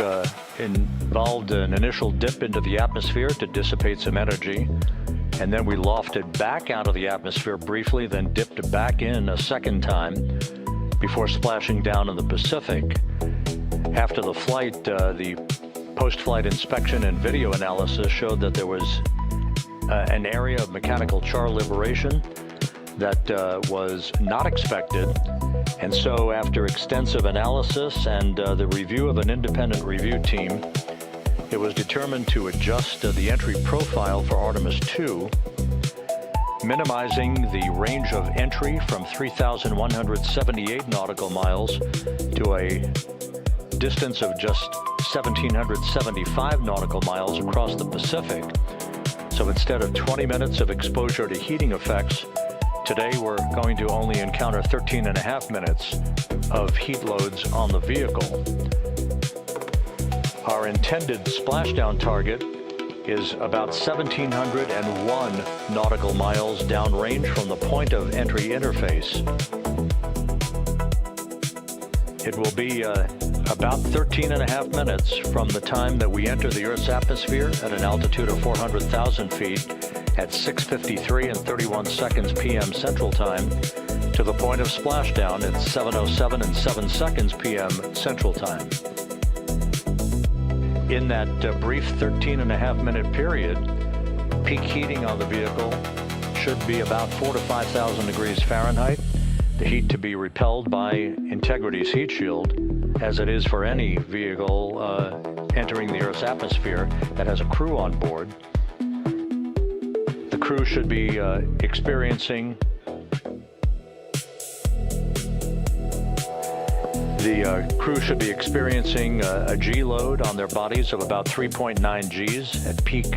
involved an initial dip into the atmosphere to dissipate some energy, and then we lofted back out of the atmosphere briefly, then dipped back in a second time before splashing down in the Pacific. After the flight, the post-flight inspection and video analysis showed that there was an area of mechanical char liberation that was not expected. And so after extensive analysis and the review of an independent review team, it was determined to adjust the entry profile for Artemis II, minimizing the range of entry from 3,178 nautical miles to a distance of just 1,775 nautical miles across the Pacific. So instead of 20 minutes of exposure to heating effects, today we're going to only encounter 13.5 minutes of heat loads on the vehicle. Our intended splashdown target is about 1,701 nautical miles downrange from the point of entry interface. It will be about 13.5 minutes from the time that we enter the Earth's atmosphere at an altitude of 400,000 feet at 6:53 and 31 seconds p.m. Central Time to the point of splashdown at 7:07 and 7 seconds p.m. Central Time. In that brief 13.5 minute period, peak heating on the vehicle should be about 4,000 to 5,000 degrees Fahrenheit. The heat to be repelled by Integrity's heat shield, as it is for any vehicle entering the Earth's atmosphere that has a crew on board. The crew should be experiencing a G load on their bodies of about 3.9 Gs at peak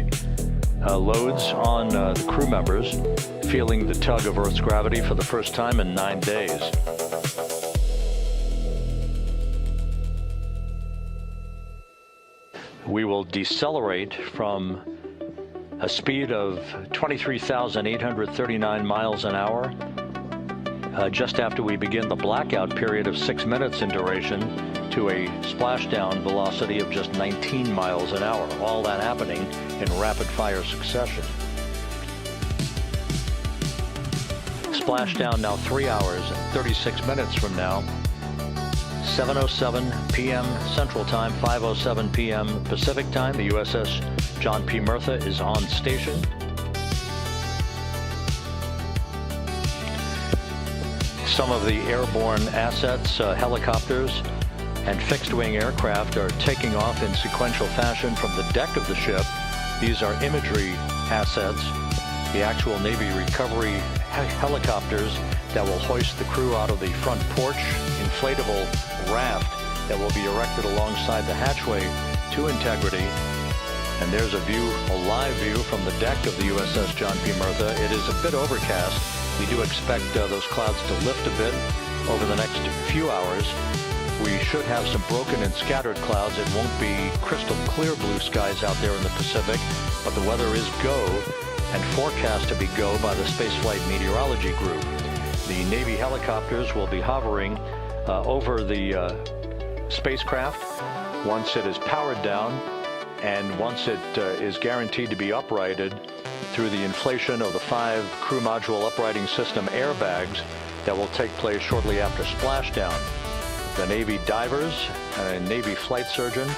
loads on the crew members, feeling the tug of Earth's gravity for the first time in 9 days. We will decelerate from a speed of 23,839 miles an hour just after we begin the blackout period of 6 minutes in duration to a splashdown velocity of just 19 miles an hour, all that happening in rapid-fire succession. Splashdown now 3 hours and 36 minutes from now, 7:07 p.m. Central Time, 5:07 p.m. Pacific Time. The USS John P. Murtha is on station. Some of the airborne assets, helicopters, and fixed-wing aircraft are taking off in sequential fashion from the deck of the ship. These are imagery assets, the actual Navy recovery helicopters that will hoist the crew out of the front porch, inflatable raft that will be erected alongside the hatchway to Integrity. And there's a live view from the deck of the USS John P. Murtha. It is a bit overcast. We do expect those clouds to lift a bit over the next few hours. We should have some broken and scattered clouds. It won't be crystal clear blue skies out there in the Pacific, but the weather is go and forecast to be go by the Spaceflight Meteorology Group. The Navy helicopters will be hovering over the spacecraft once it is powered down and once it is guaranteed to be uprighted through the inflation of the 5 crew module uprighting system airbags that will take place shortly after splashdown. The Navy divers and a Navy flight surgeon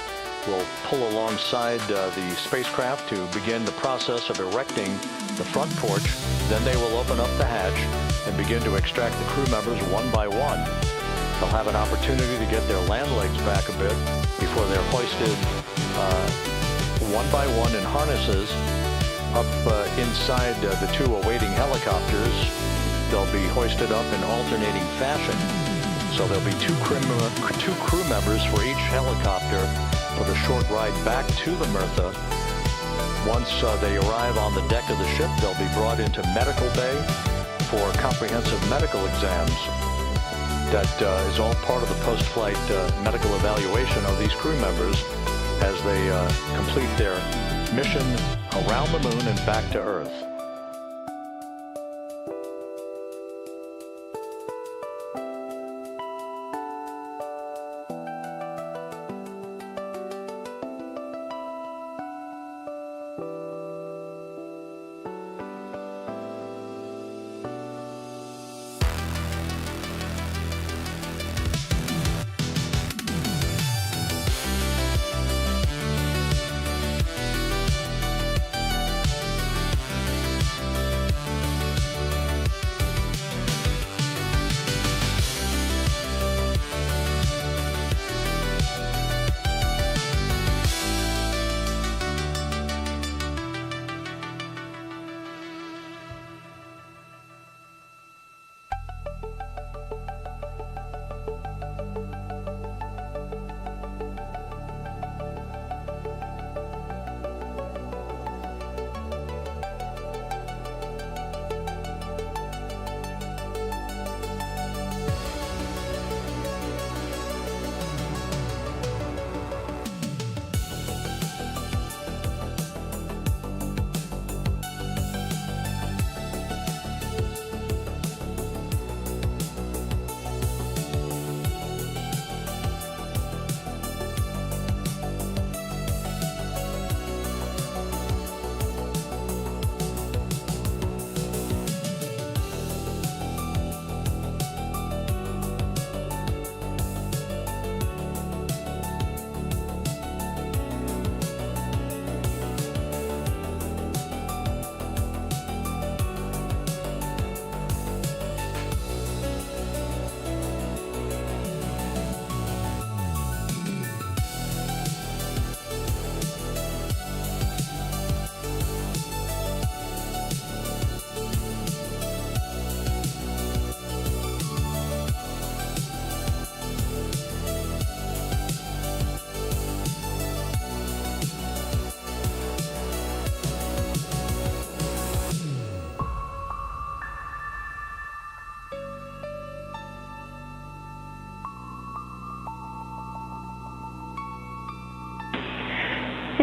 will pull alongside the spacecraft to begin the process of erecting the front porch. Then they will open up the hatch and begin to extract the crew members one by one. They'll have an opportunity to get their land legs back a bit before they're hoisted one by one in harnesses up inside the 2 awaiting helicopters. They'll be hoisted up in alternating fashion. So there'll be 2 crew members for each helicopter for the short ride back to the Murtha. Once they arrive on the deck of the ship, they'll be brought into medical bay for comprehensive medical exams. That is all part of the post-flight medical evaluation of these crew members as they complete their mission around the moon and back to Earth.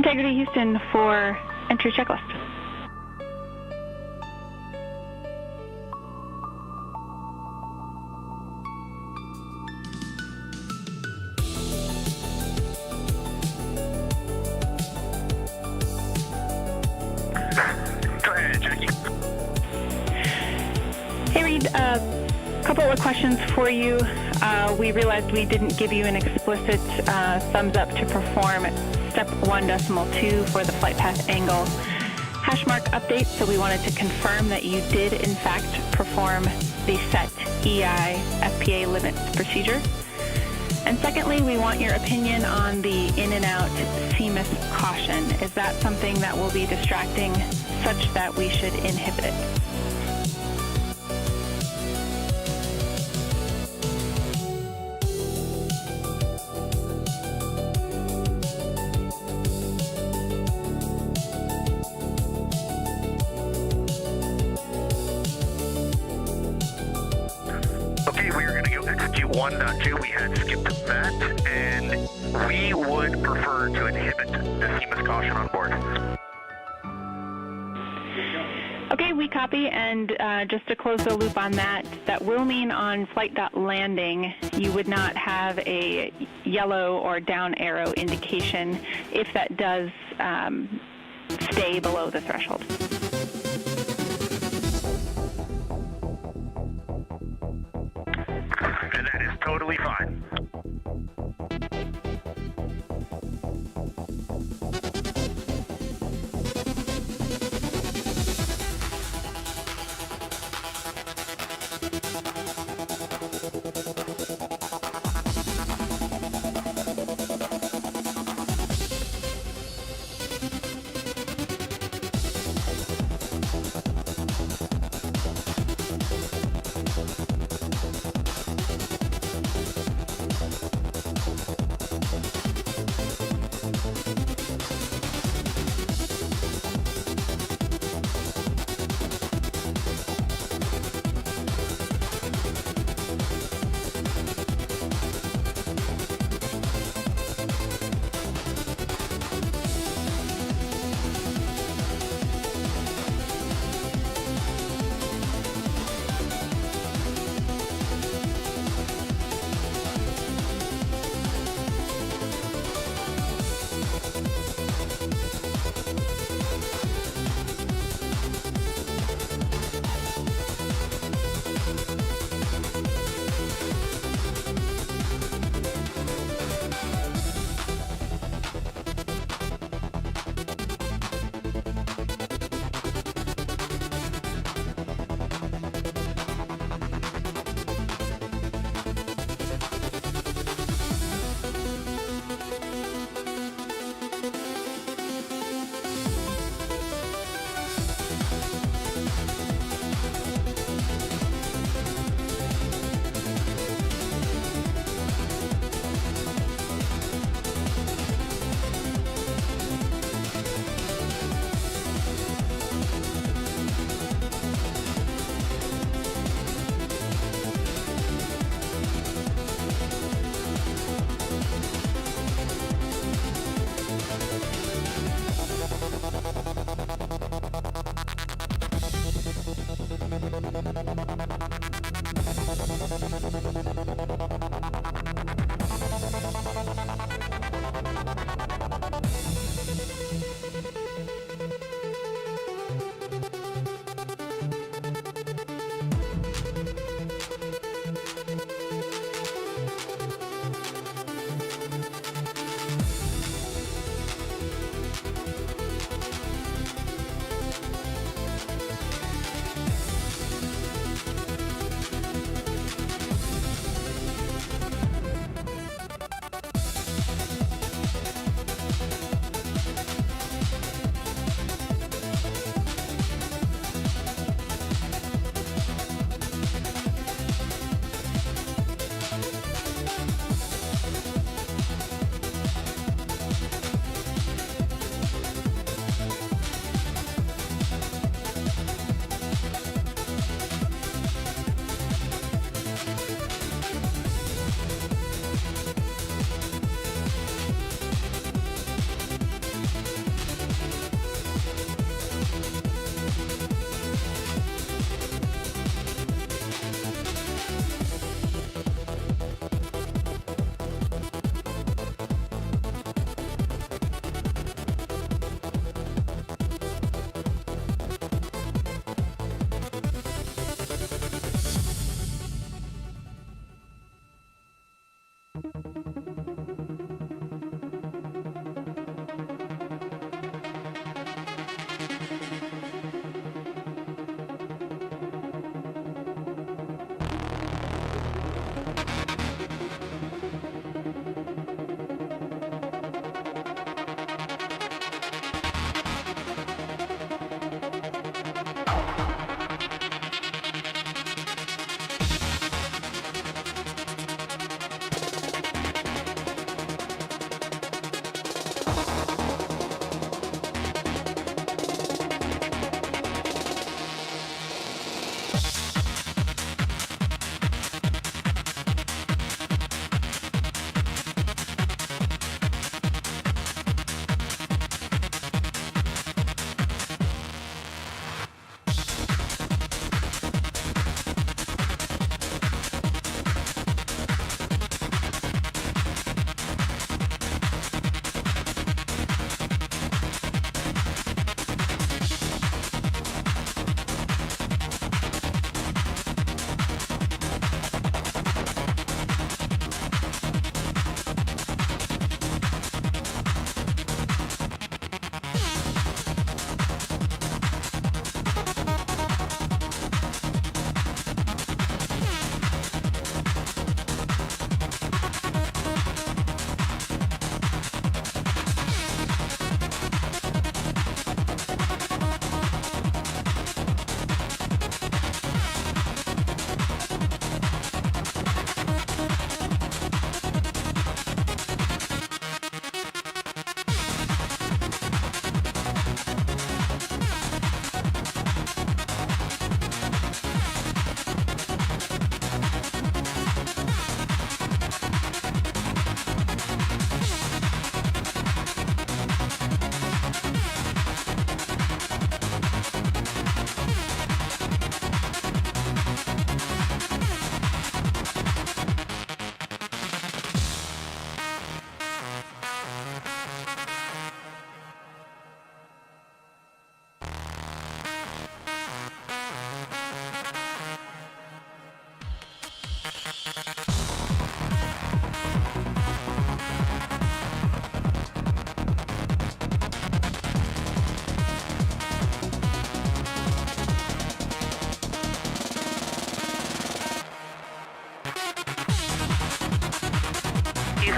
Integrity Houston for entry checklist. Go ahead, Jackie. Hey, Reed, a couple of questions for you. We realized we didn't give you an explicit thumbs up to perform step 1.2 for the flight path angle hash mark update, so we wanted to confirm that you did in fact perform the set EI FPA limits procedure. And secondly, we want your opinion on the in and out CMIS caution. Is that something that will be distracting such that we should inhibit it? Okay, we are going to go execute 1.2. We had skipped that, and we would prefer to inhibit the CMIS caution on board. Okay, we copy, and just to close the loop on that, that will mean on flight.landing, you would not have a yellow or down arrow indication if that does stay below the threshold. And that is totally fine.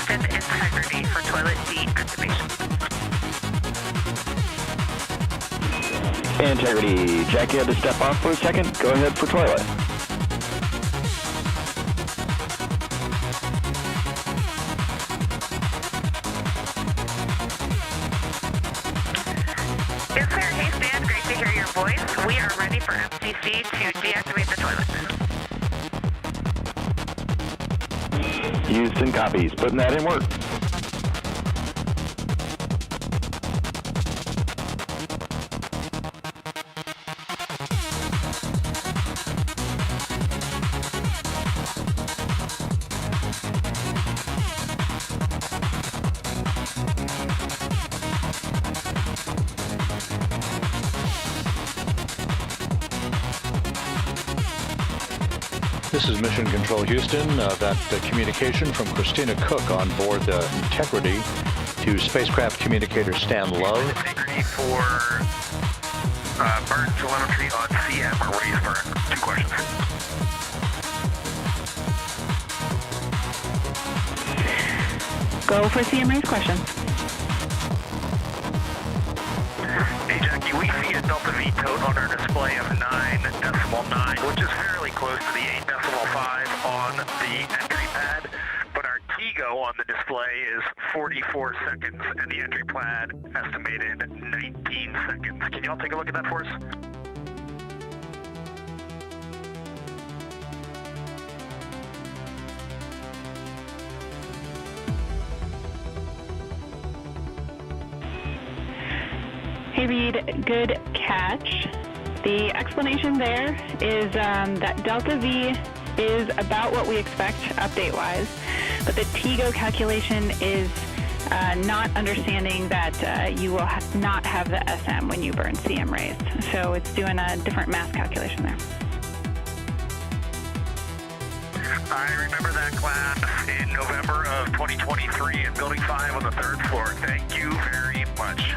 Houston, integrity for toilet deactivation. Integrity, Jackie had to step off for a second. Go ahead for toilet. Yes, sir. Hey, Stan. Great to hear your voice. We are ready for FCC to deactivate the toilet. Houston copies. Putting that in work. This is Mission Control Houston. That communication from Christina Cook on board Integrity to spacecraft communicator Stan Love. Integrity for burn telemetry on CM or raise burn. 2 questions. Go for CM raise questions. Hey Jackie, we see a Delta V tote on our display of 9.9, which is fairly close to the 8.5 on the entry pad, but our TGO on the display is 44 seconds, and the entry pad estimated 19 seconds. Can you all take a look at that for us? Hey Reed, good catch. The explanation there is that Delta V is about what we expect update-wise, but the TGO calculation is not understanding that you will not have the SM when you burn CM raised. So it's doing a different mass calculation there. I remember that class in November of 2023 in Building 5 on the 3rd floor. Thank you very much.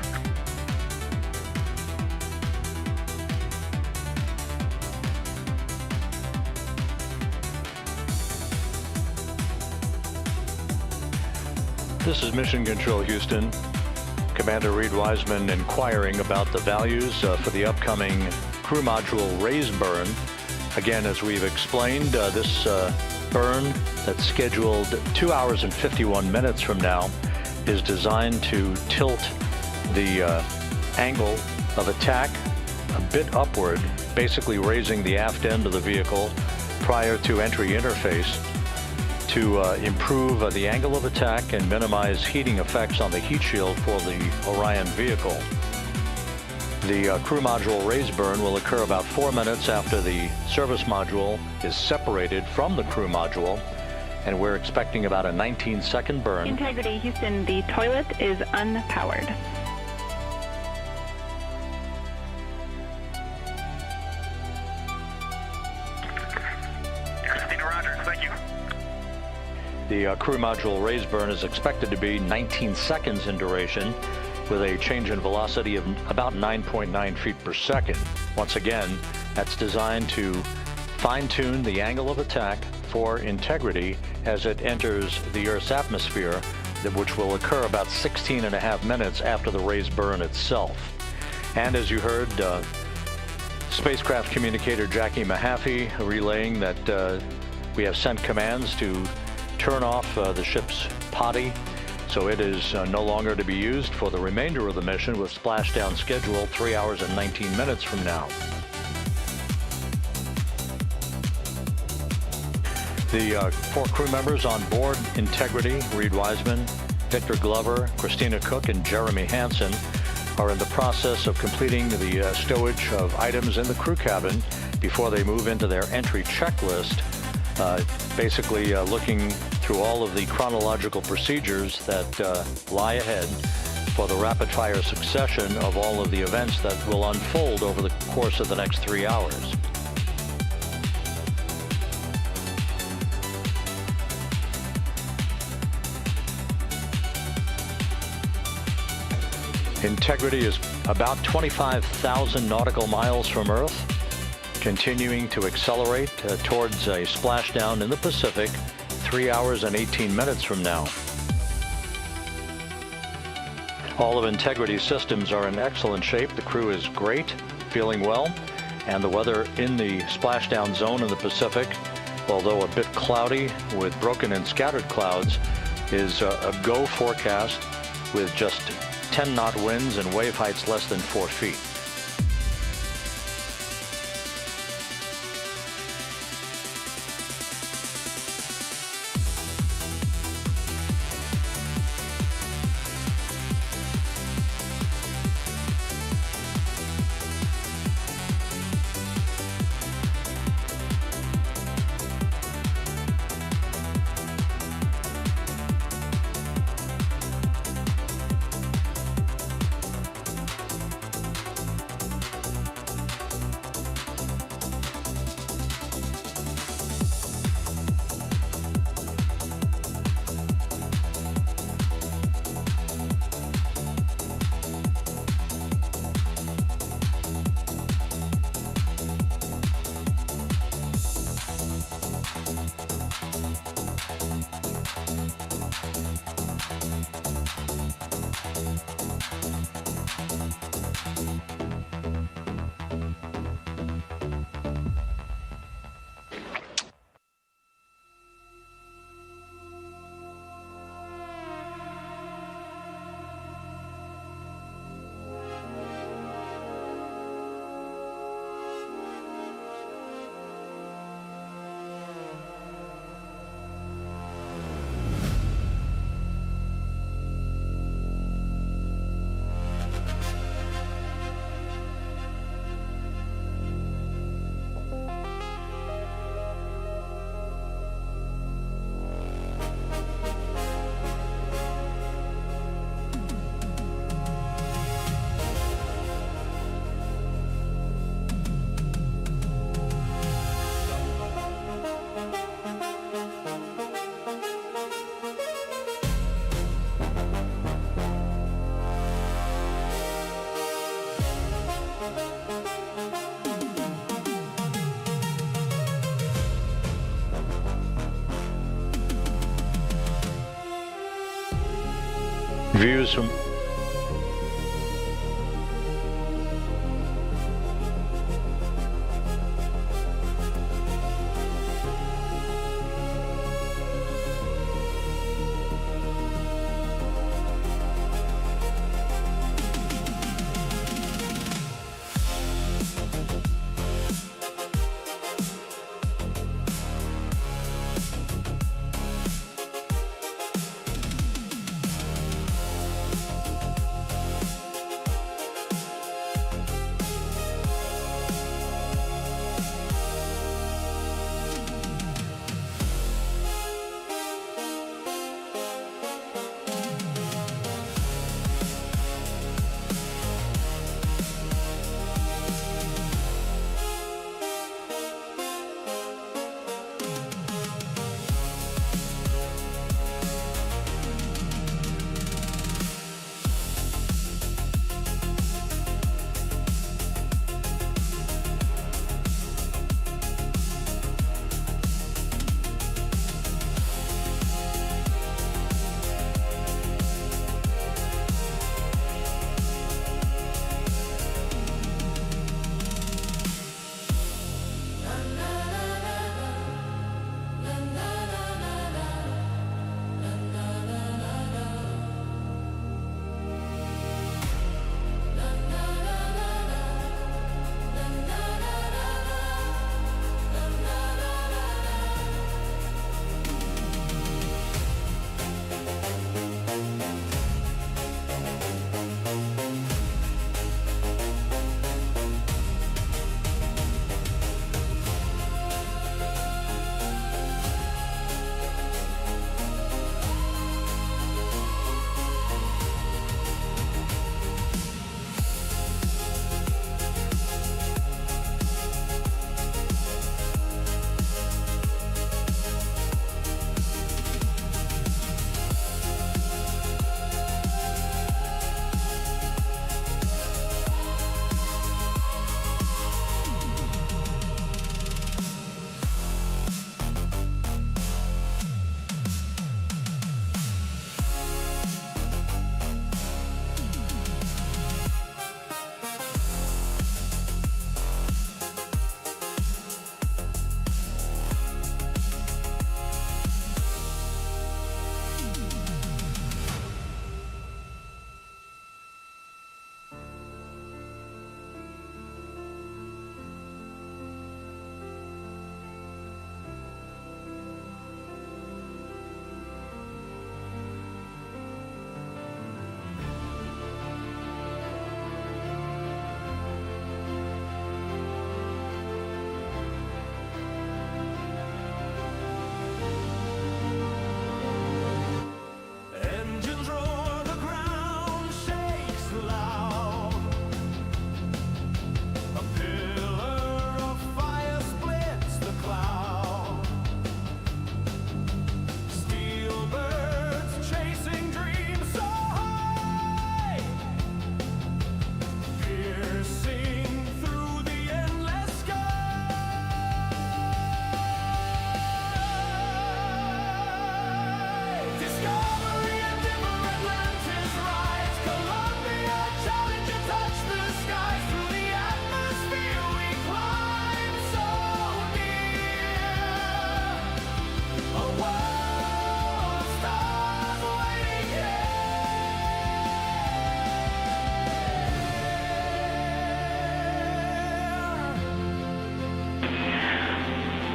This is Mission Control Houston. Commander Reed Wiseman inquiring about the values for the upcoming crew module raise burn. Again, as we've explained, this burn that's scheduled 2 hours and 51 minutes from now is designed to tilt the angle of attack a bit upward, basically raising the aft end of the vehicle prior to entry interface to improve the angle of attack and minimize heating effects on the heat shield for the Orion vehicle. The crew module raise burn will occur about 4 minutes after the service module is separated from the crew module, and we're expecting about a 19-second burn. Integrity, Houston, the toilet is unpowered. Christina Rogers, thank you. The crew module raise burn is expected to be 19 seconds in duration, with a change in velocity of about 9.9 feet per second. Once again, that's designed to fine-tune the angle of attack for Integrity as it enters the Earth's atmosphere, which will occur about 16.5 minutes after the raise burn itself. And as you heard, spacecraft communicator Jackie Mahaffey relaying that we have sent commands to turn off the ship's potty, so it is no longer to be used for the remainder of the mission, with splashdown scheduled 3 hours and 19 minutes from now. The 4 crew members on board Integrity, Reed Wiseman, Victor Glover, Christina Cook, and Jeremy Hansen, are in the process of completing the stowage of items in the crew cabin before they move into their entry checklist, basically looking through all of the chronological procedures that lie ahead for the rapid-fire succession of all of the events that will unfold over the course of the next 3 hours. Integrity is about 25,000 nautical miles from Earth, continuing to accelerate towards a splashdown in the Pacific 3 hours and 18 minutes from now. All of Integrity's systems are in excellent shape. The crew is great, feeling well, and the weather in the splashdown zone in the Pacific, although a bit cloudy with broken and scattered clouds, is a go forecast with just 10 knot winds and wave heights less than 4 feet. Views from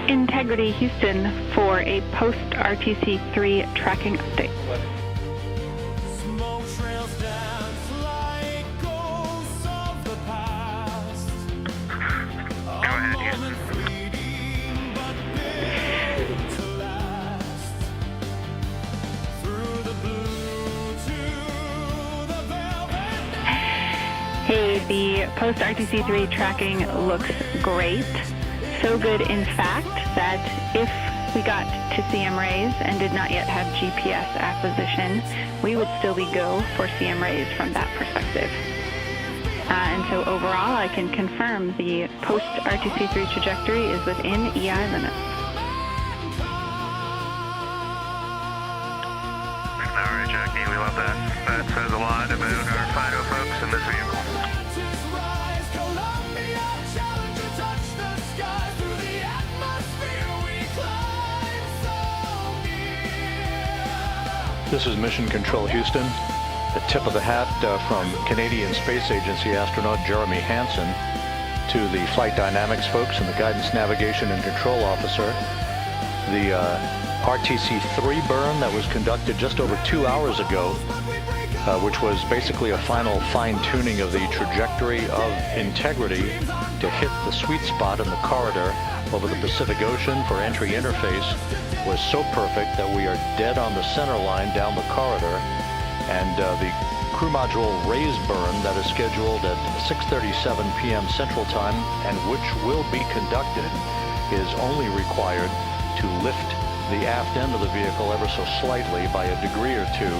Integrity Houston for a post-RTC3 tracking update. Smoke trails dance like ghosts of the past. Go ahead, Houston. Fleeting but built to last. Through the blue to the velvet. Hey, the post-RTC3 tracking looks great. So good, in fact, that if we got to CM rays and did not yet have GPS acquisition, we would still be go for CM rays from that perspective. And so overall, I can confirm the post-RTC3 trajectory is within EI limits. All right, Jackie, we love that. That says a lot about our FIDO folks in this vehicle. Rise, Columbia, Challenger, touch the sky. Through the atmosphere we climb so near. This is Mission Control Houston. A tip of the hat from Canadian Space Agency astronaut Jeremy Hansen to the flight dynamics folks and the guidance, navigation, and control officer. The RTC-3 burn that was conducted just over 2 hours ago, which was basically a final fine-tuning of the trajectory of Integrity to hit the sweet spot in the corridor over the Pacific Ocean for entry interface, was so perfect that we are dead on the center line down the corridor, and the crew module raise burn that is scheduled at 6:37 p.m. Central Time and which will be conducted is only required to lift the aft end of the vehicle ever so slightly by a degree or two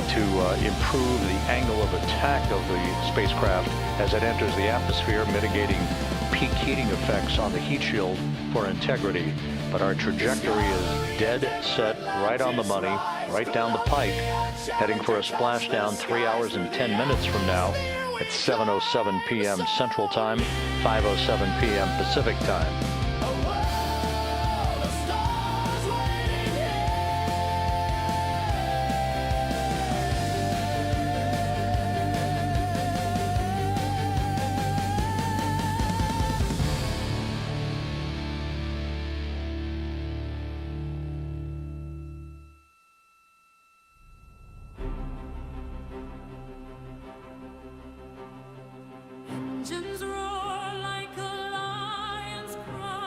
to improve the angle of attack of the spacecraft as it enters the atmosphere, mitigating peak heating effects on the heat shield for Integrity. But our trajectory is dead set, right on the money, right down the pike, heading for a splashdown 3 hours and 10 minutes from now at 7:07 p.m. Central Time, 5:07 p.m. Pacific Time. Engines roar like a lion's cry.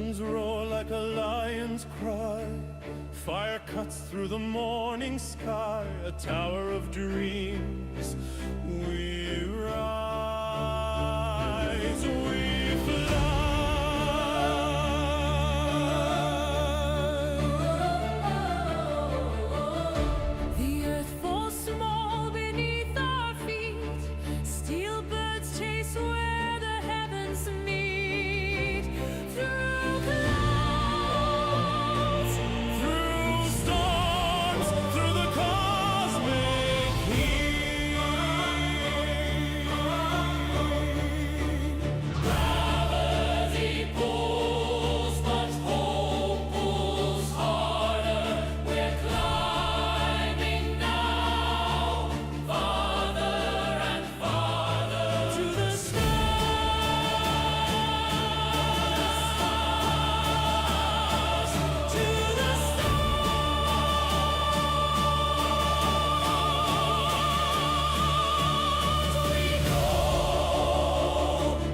Engines roar like a lion's cry. Fire cuts through the morning sky. A tower of dreams. We rise, we fly. The earth falls small beneath our feet. Steel birds chase where the heavens meet. Through clouds, Through storms, through the cosmic heat. gravity pulls, but hope pulls harder. We're climbing now, farther and farther to the stars, to the stars we go.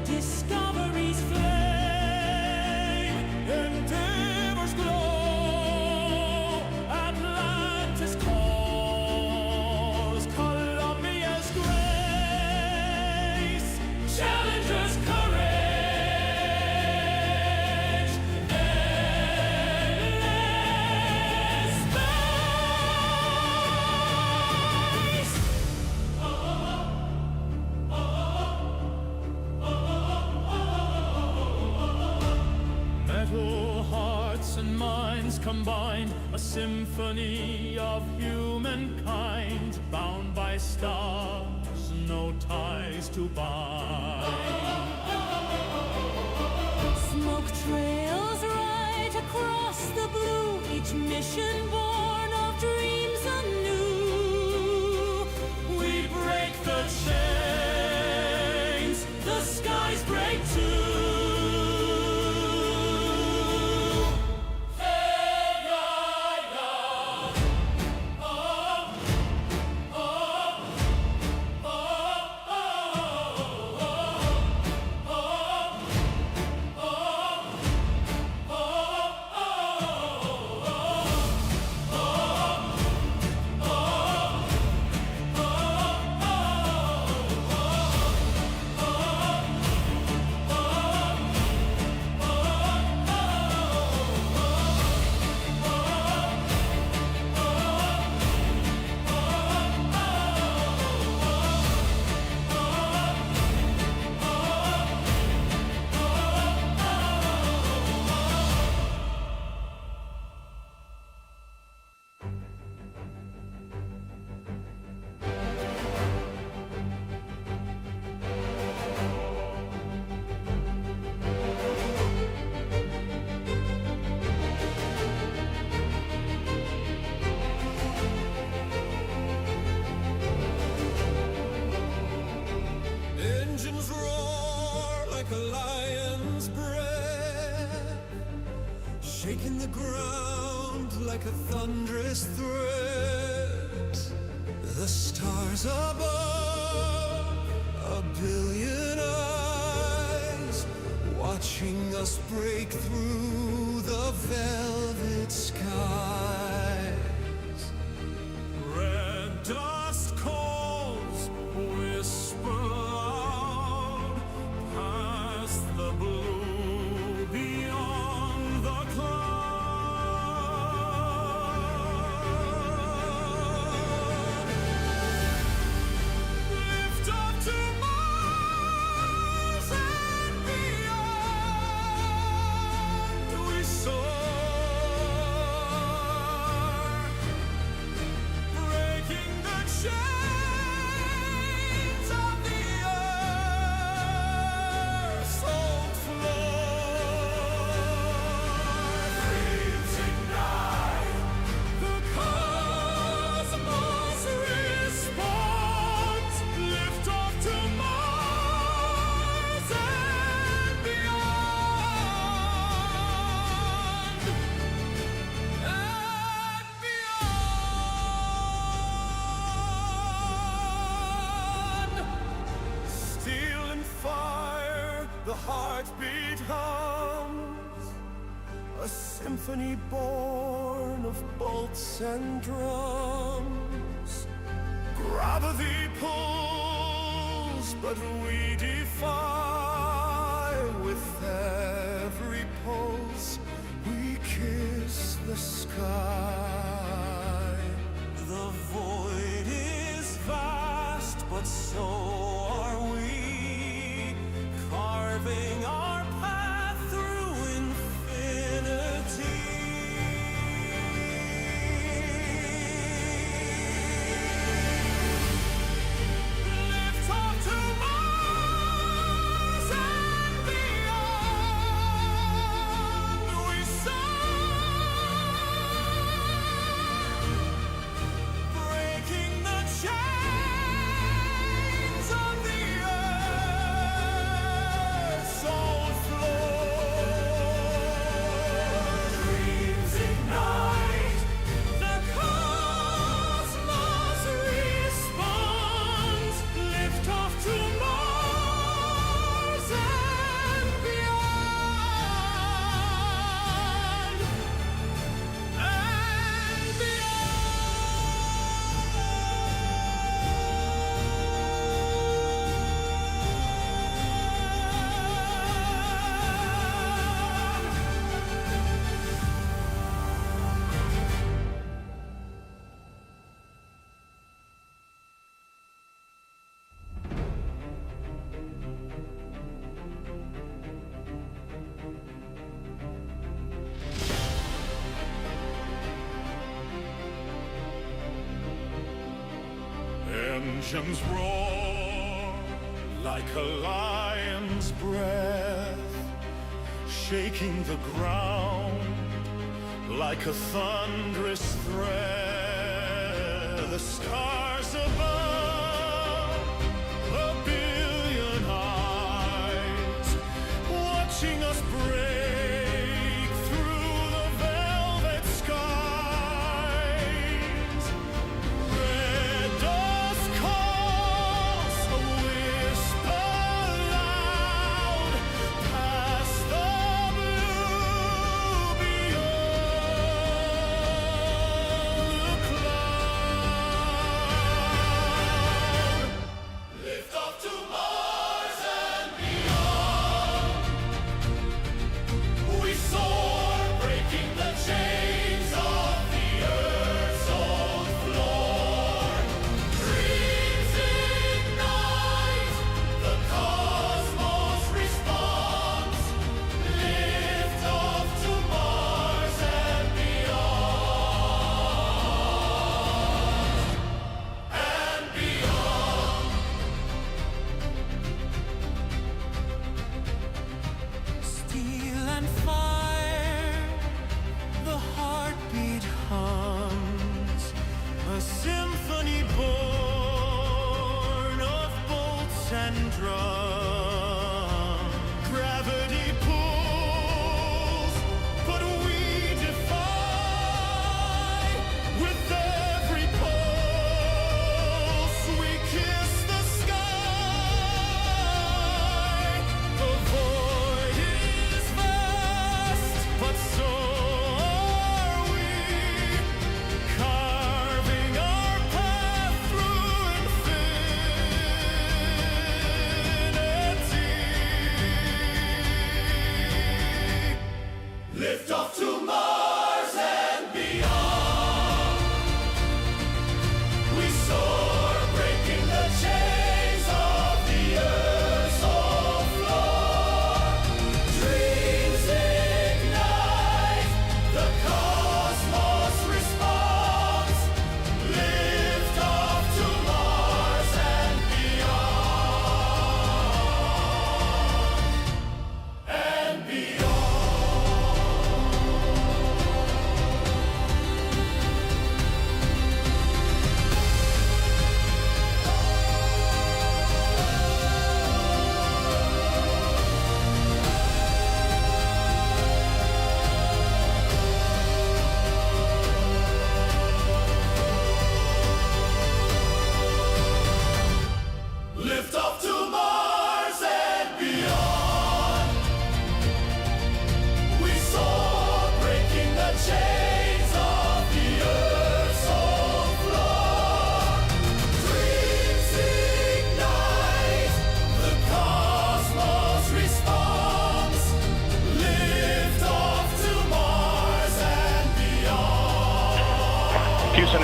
Discovery's flame, endeavor's glow. Atlantis calls, Columbia's grace. Challenger's courage, endless space. Metal hearts and minds combined, a symphony of humankind, bound by stars, no ties to bind. Smoke trails right across the blue, each mission born of dreams anew. We break the chains, the skies break too. Engines roar like a lion's breath, shaking the ground like a thunderous threat. The stars above, a billion eyes, watching us break through the velvet skies. Red dust calls, whisper loud, past the blue, beyond the cloud. Lift up to Mars and beyond. We soar symphony born of bolts and drums. Gravity pulls, but we defy. With every pulse, we kiss the sky. The void is vast, but so are we, carving our path through infinity. Lift off to Mars and beyond. We soar, breaking the chains of the earth's old floor. Dreams ignite, the cosmos responds. Lift off to Mars and beyond, and engines roar like a lion's breath, shaking the ground like a thunderous threat. The stars above, a billion eyes, watching us break through the velvet skies. Red dust calls, a whisper loud, past the blue beyond the clouds.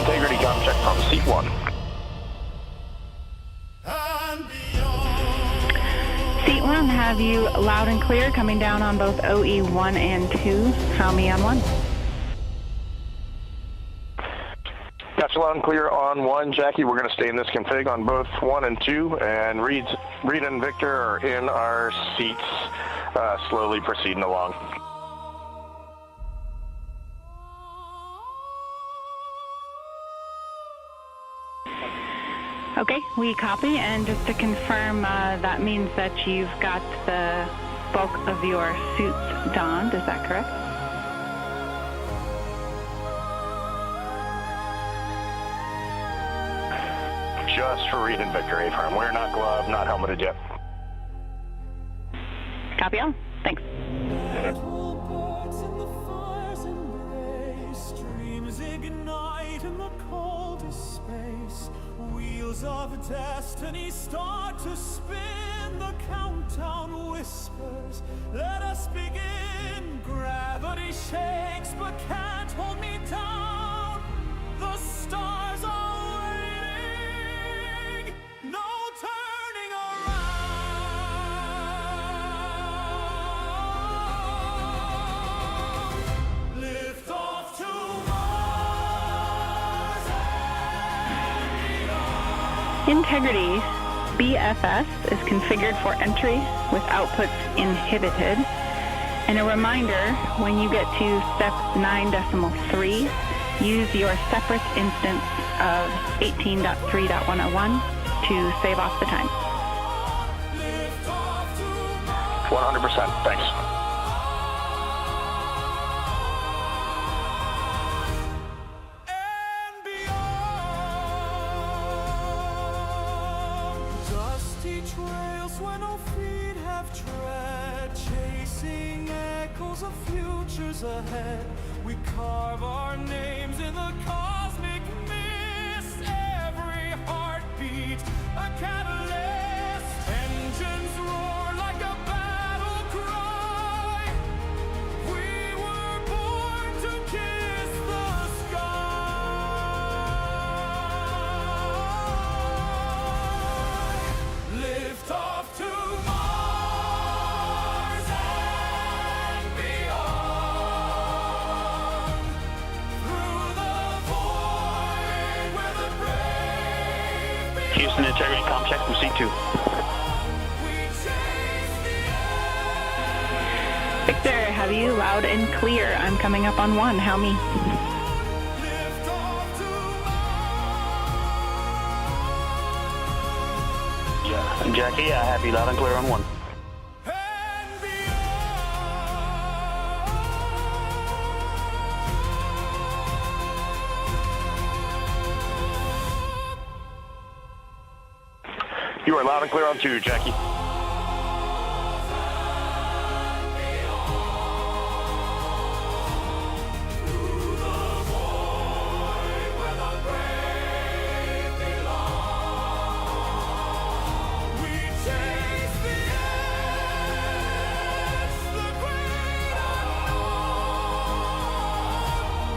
integrity com check from seat 1. Seat 1, have you loud and clear coming down on both OE 1 and 2? How me on 1? Got you loud and clear on 1, Jackie. We're going to stay in this config on both 1 and 2, and Reed and Victor are in our seats, slowly proceeding along. Okay, we copy, and just to confirm, that means that you've got the bulk of your suits donned, is that correct? Just for Reed and Victor, A-firm. We're not gloved, not helmeted yet. Copy all. Thanks. Little birds in the fire's embrace, dreams ignite in the coldest space. Wheels of destiny start to spin, the countdown whispers, let us begin. Gravity shakes but can't hold me down. The stars are waiting, no turning around. Lift off to Mars and beyond. Integrity BFS is configured for entry with outputs inhibited. And a reminder, when you get to step 9.3, use your separate instance of 18.3.101 to save off the time. 100%, thanks. And beyond. Dusty trails where no feet have tread, chasing echoes of futures ahead. We carve our names in the cosmic mist. Every heartbeat a catalyst. Engines roar like a battle cry. We were born to kiss the sky. Lift off to Mars and beyond. Through the void where the brave Houston, integrity com check from seat 2. we chase the Victor, have you loud and clear? I'm coming up on 1. How me? lift off to Yeah. Jackie, I have you loud and clear on 1. and beyond. You are loud and clear on 2, Jackie. We chase the edge, the great unknown.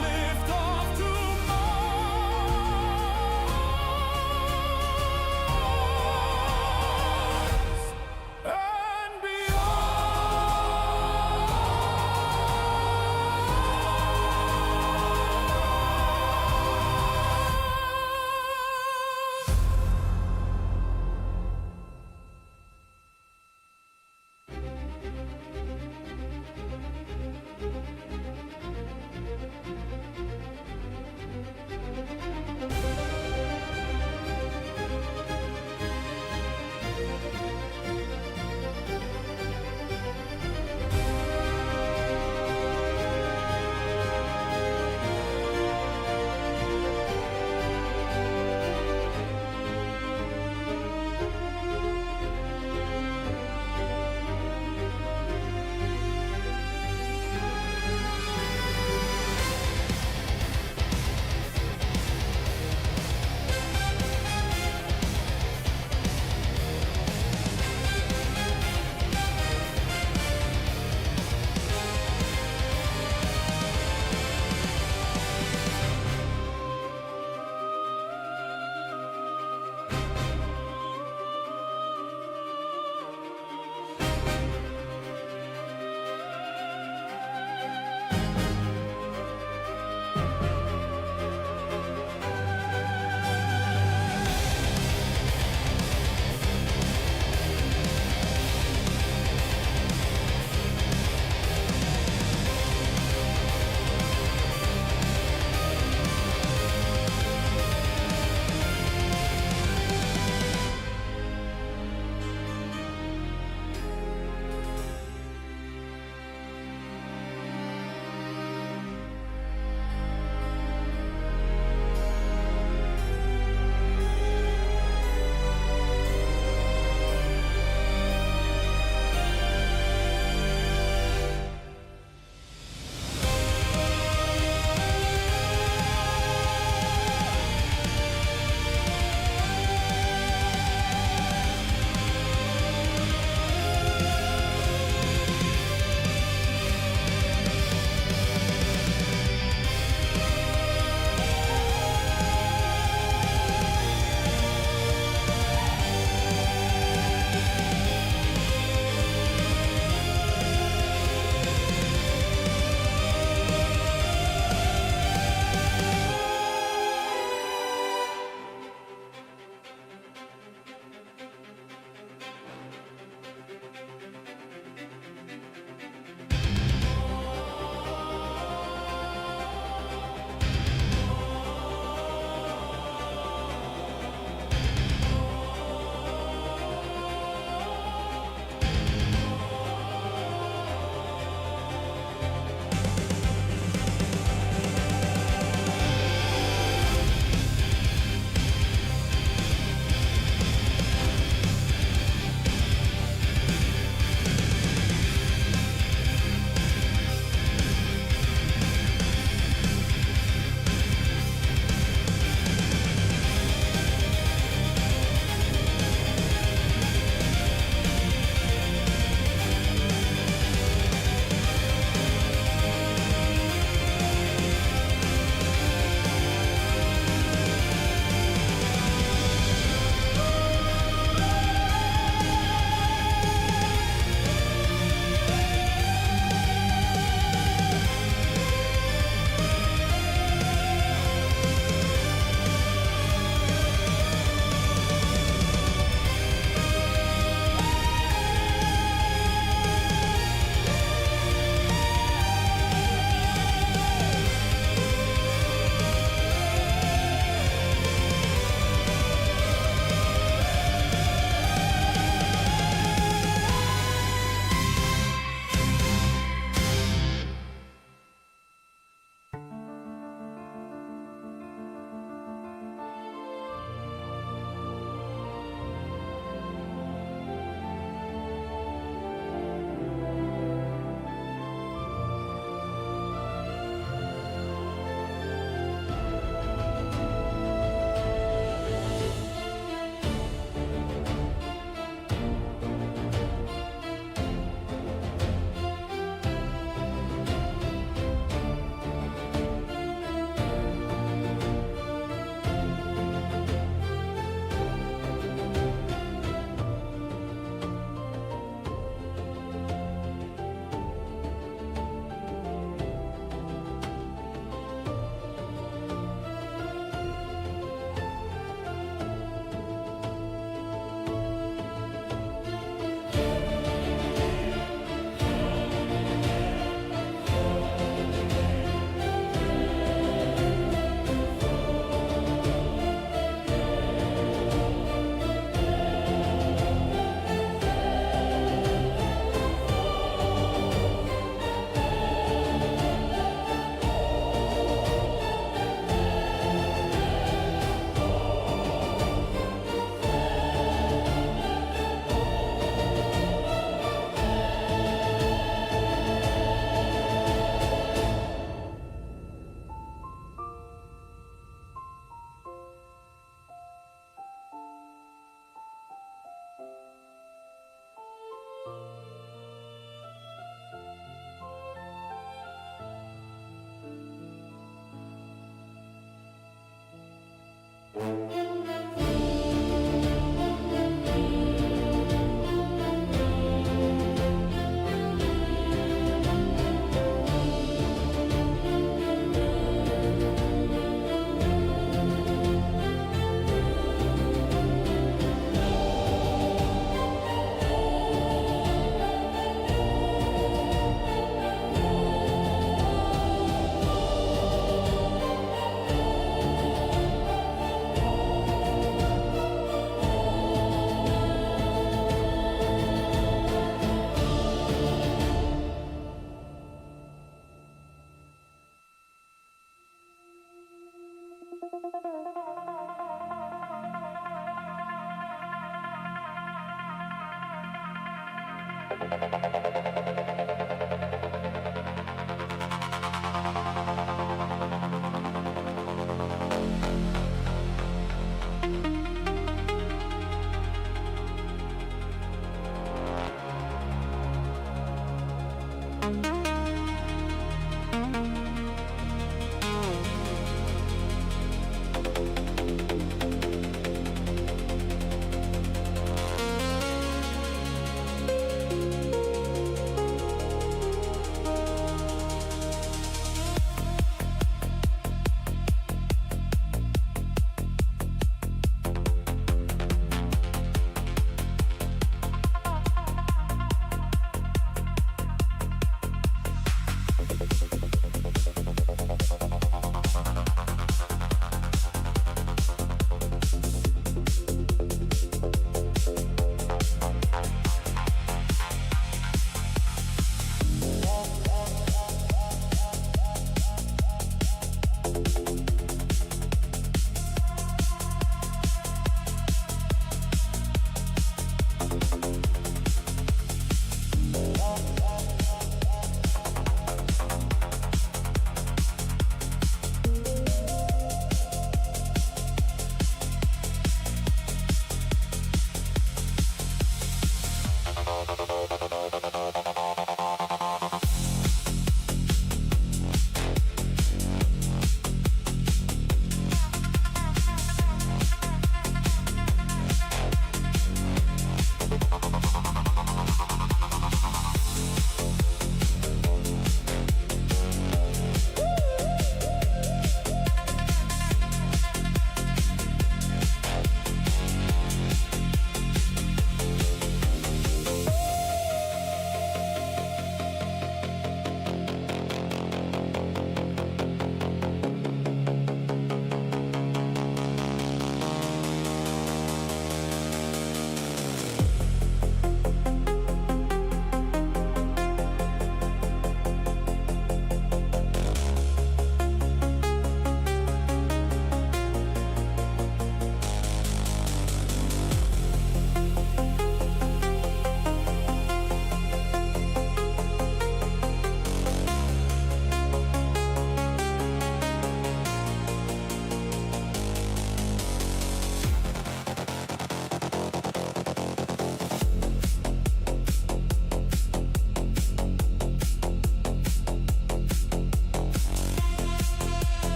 Lift off to Mars.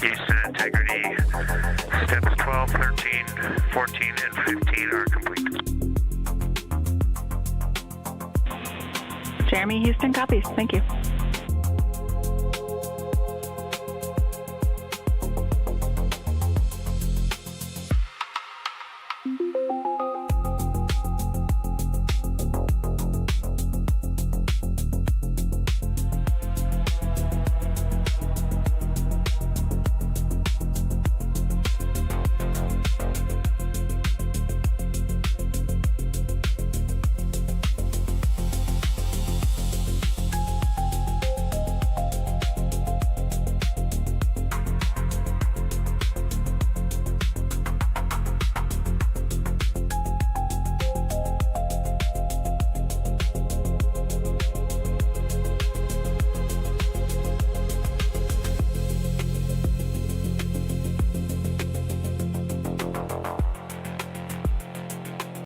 Houston, integrity. Steps 12, 13, 14, and 15 are complete. Jeremy, Houston copies. Thank you.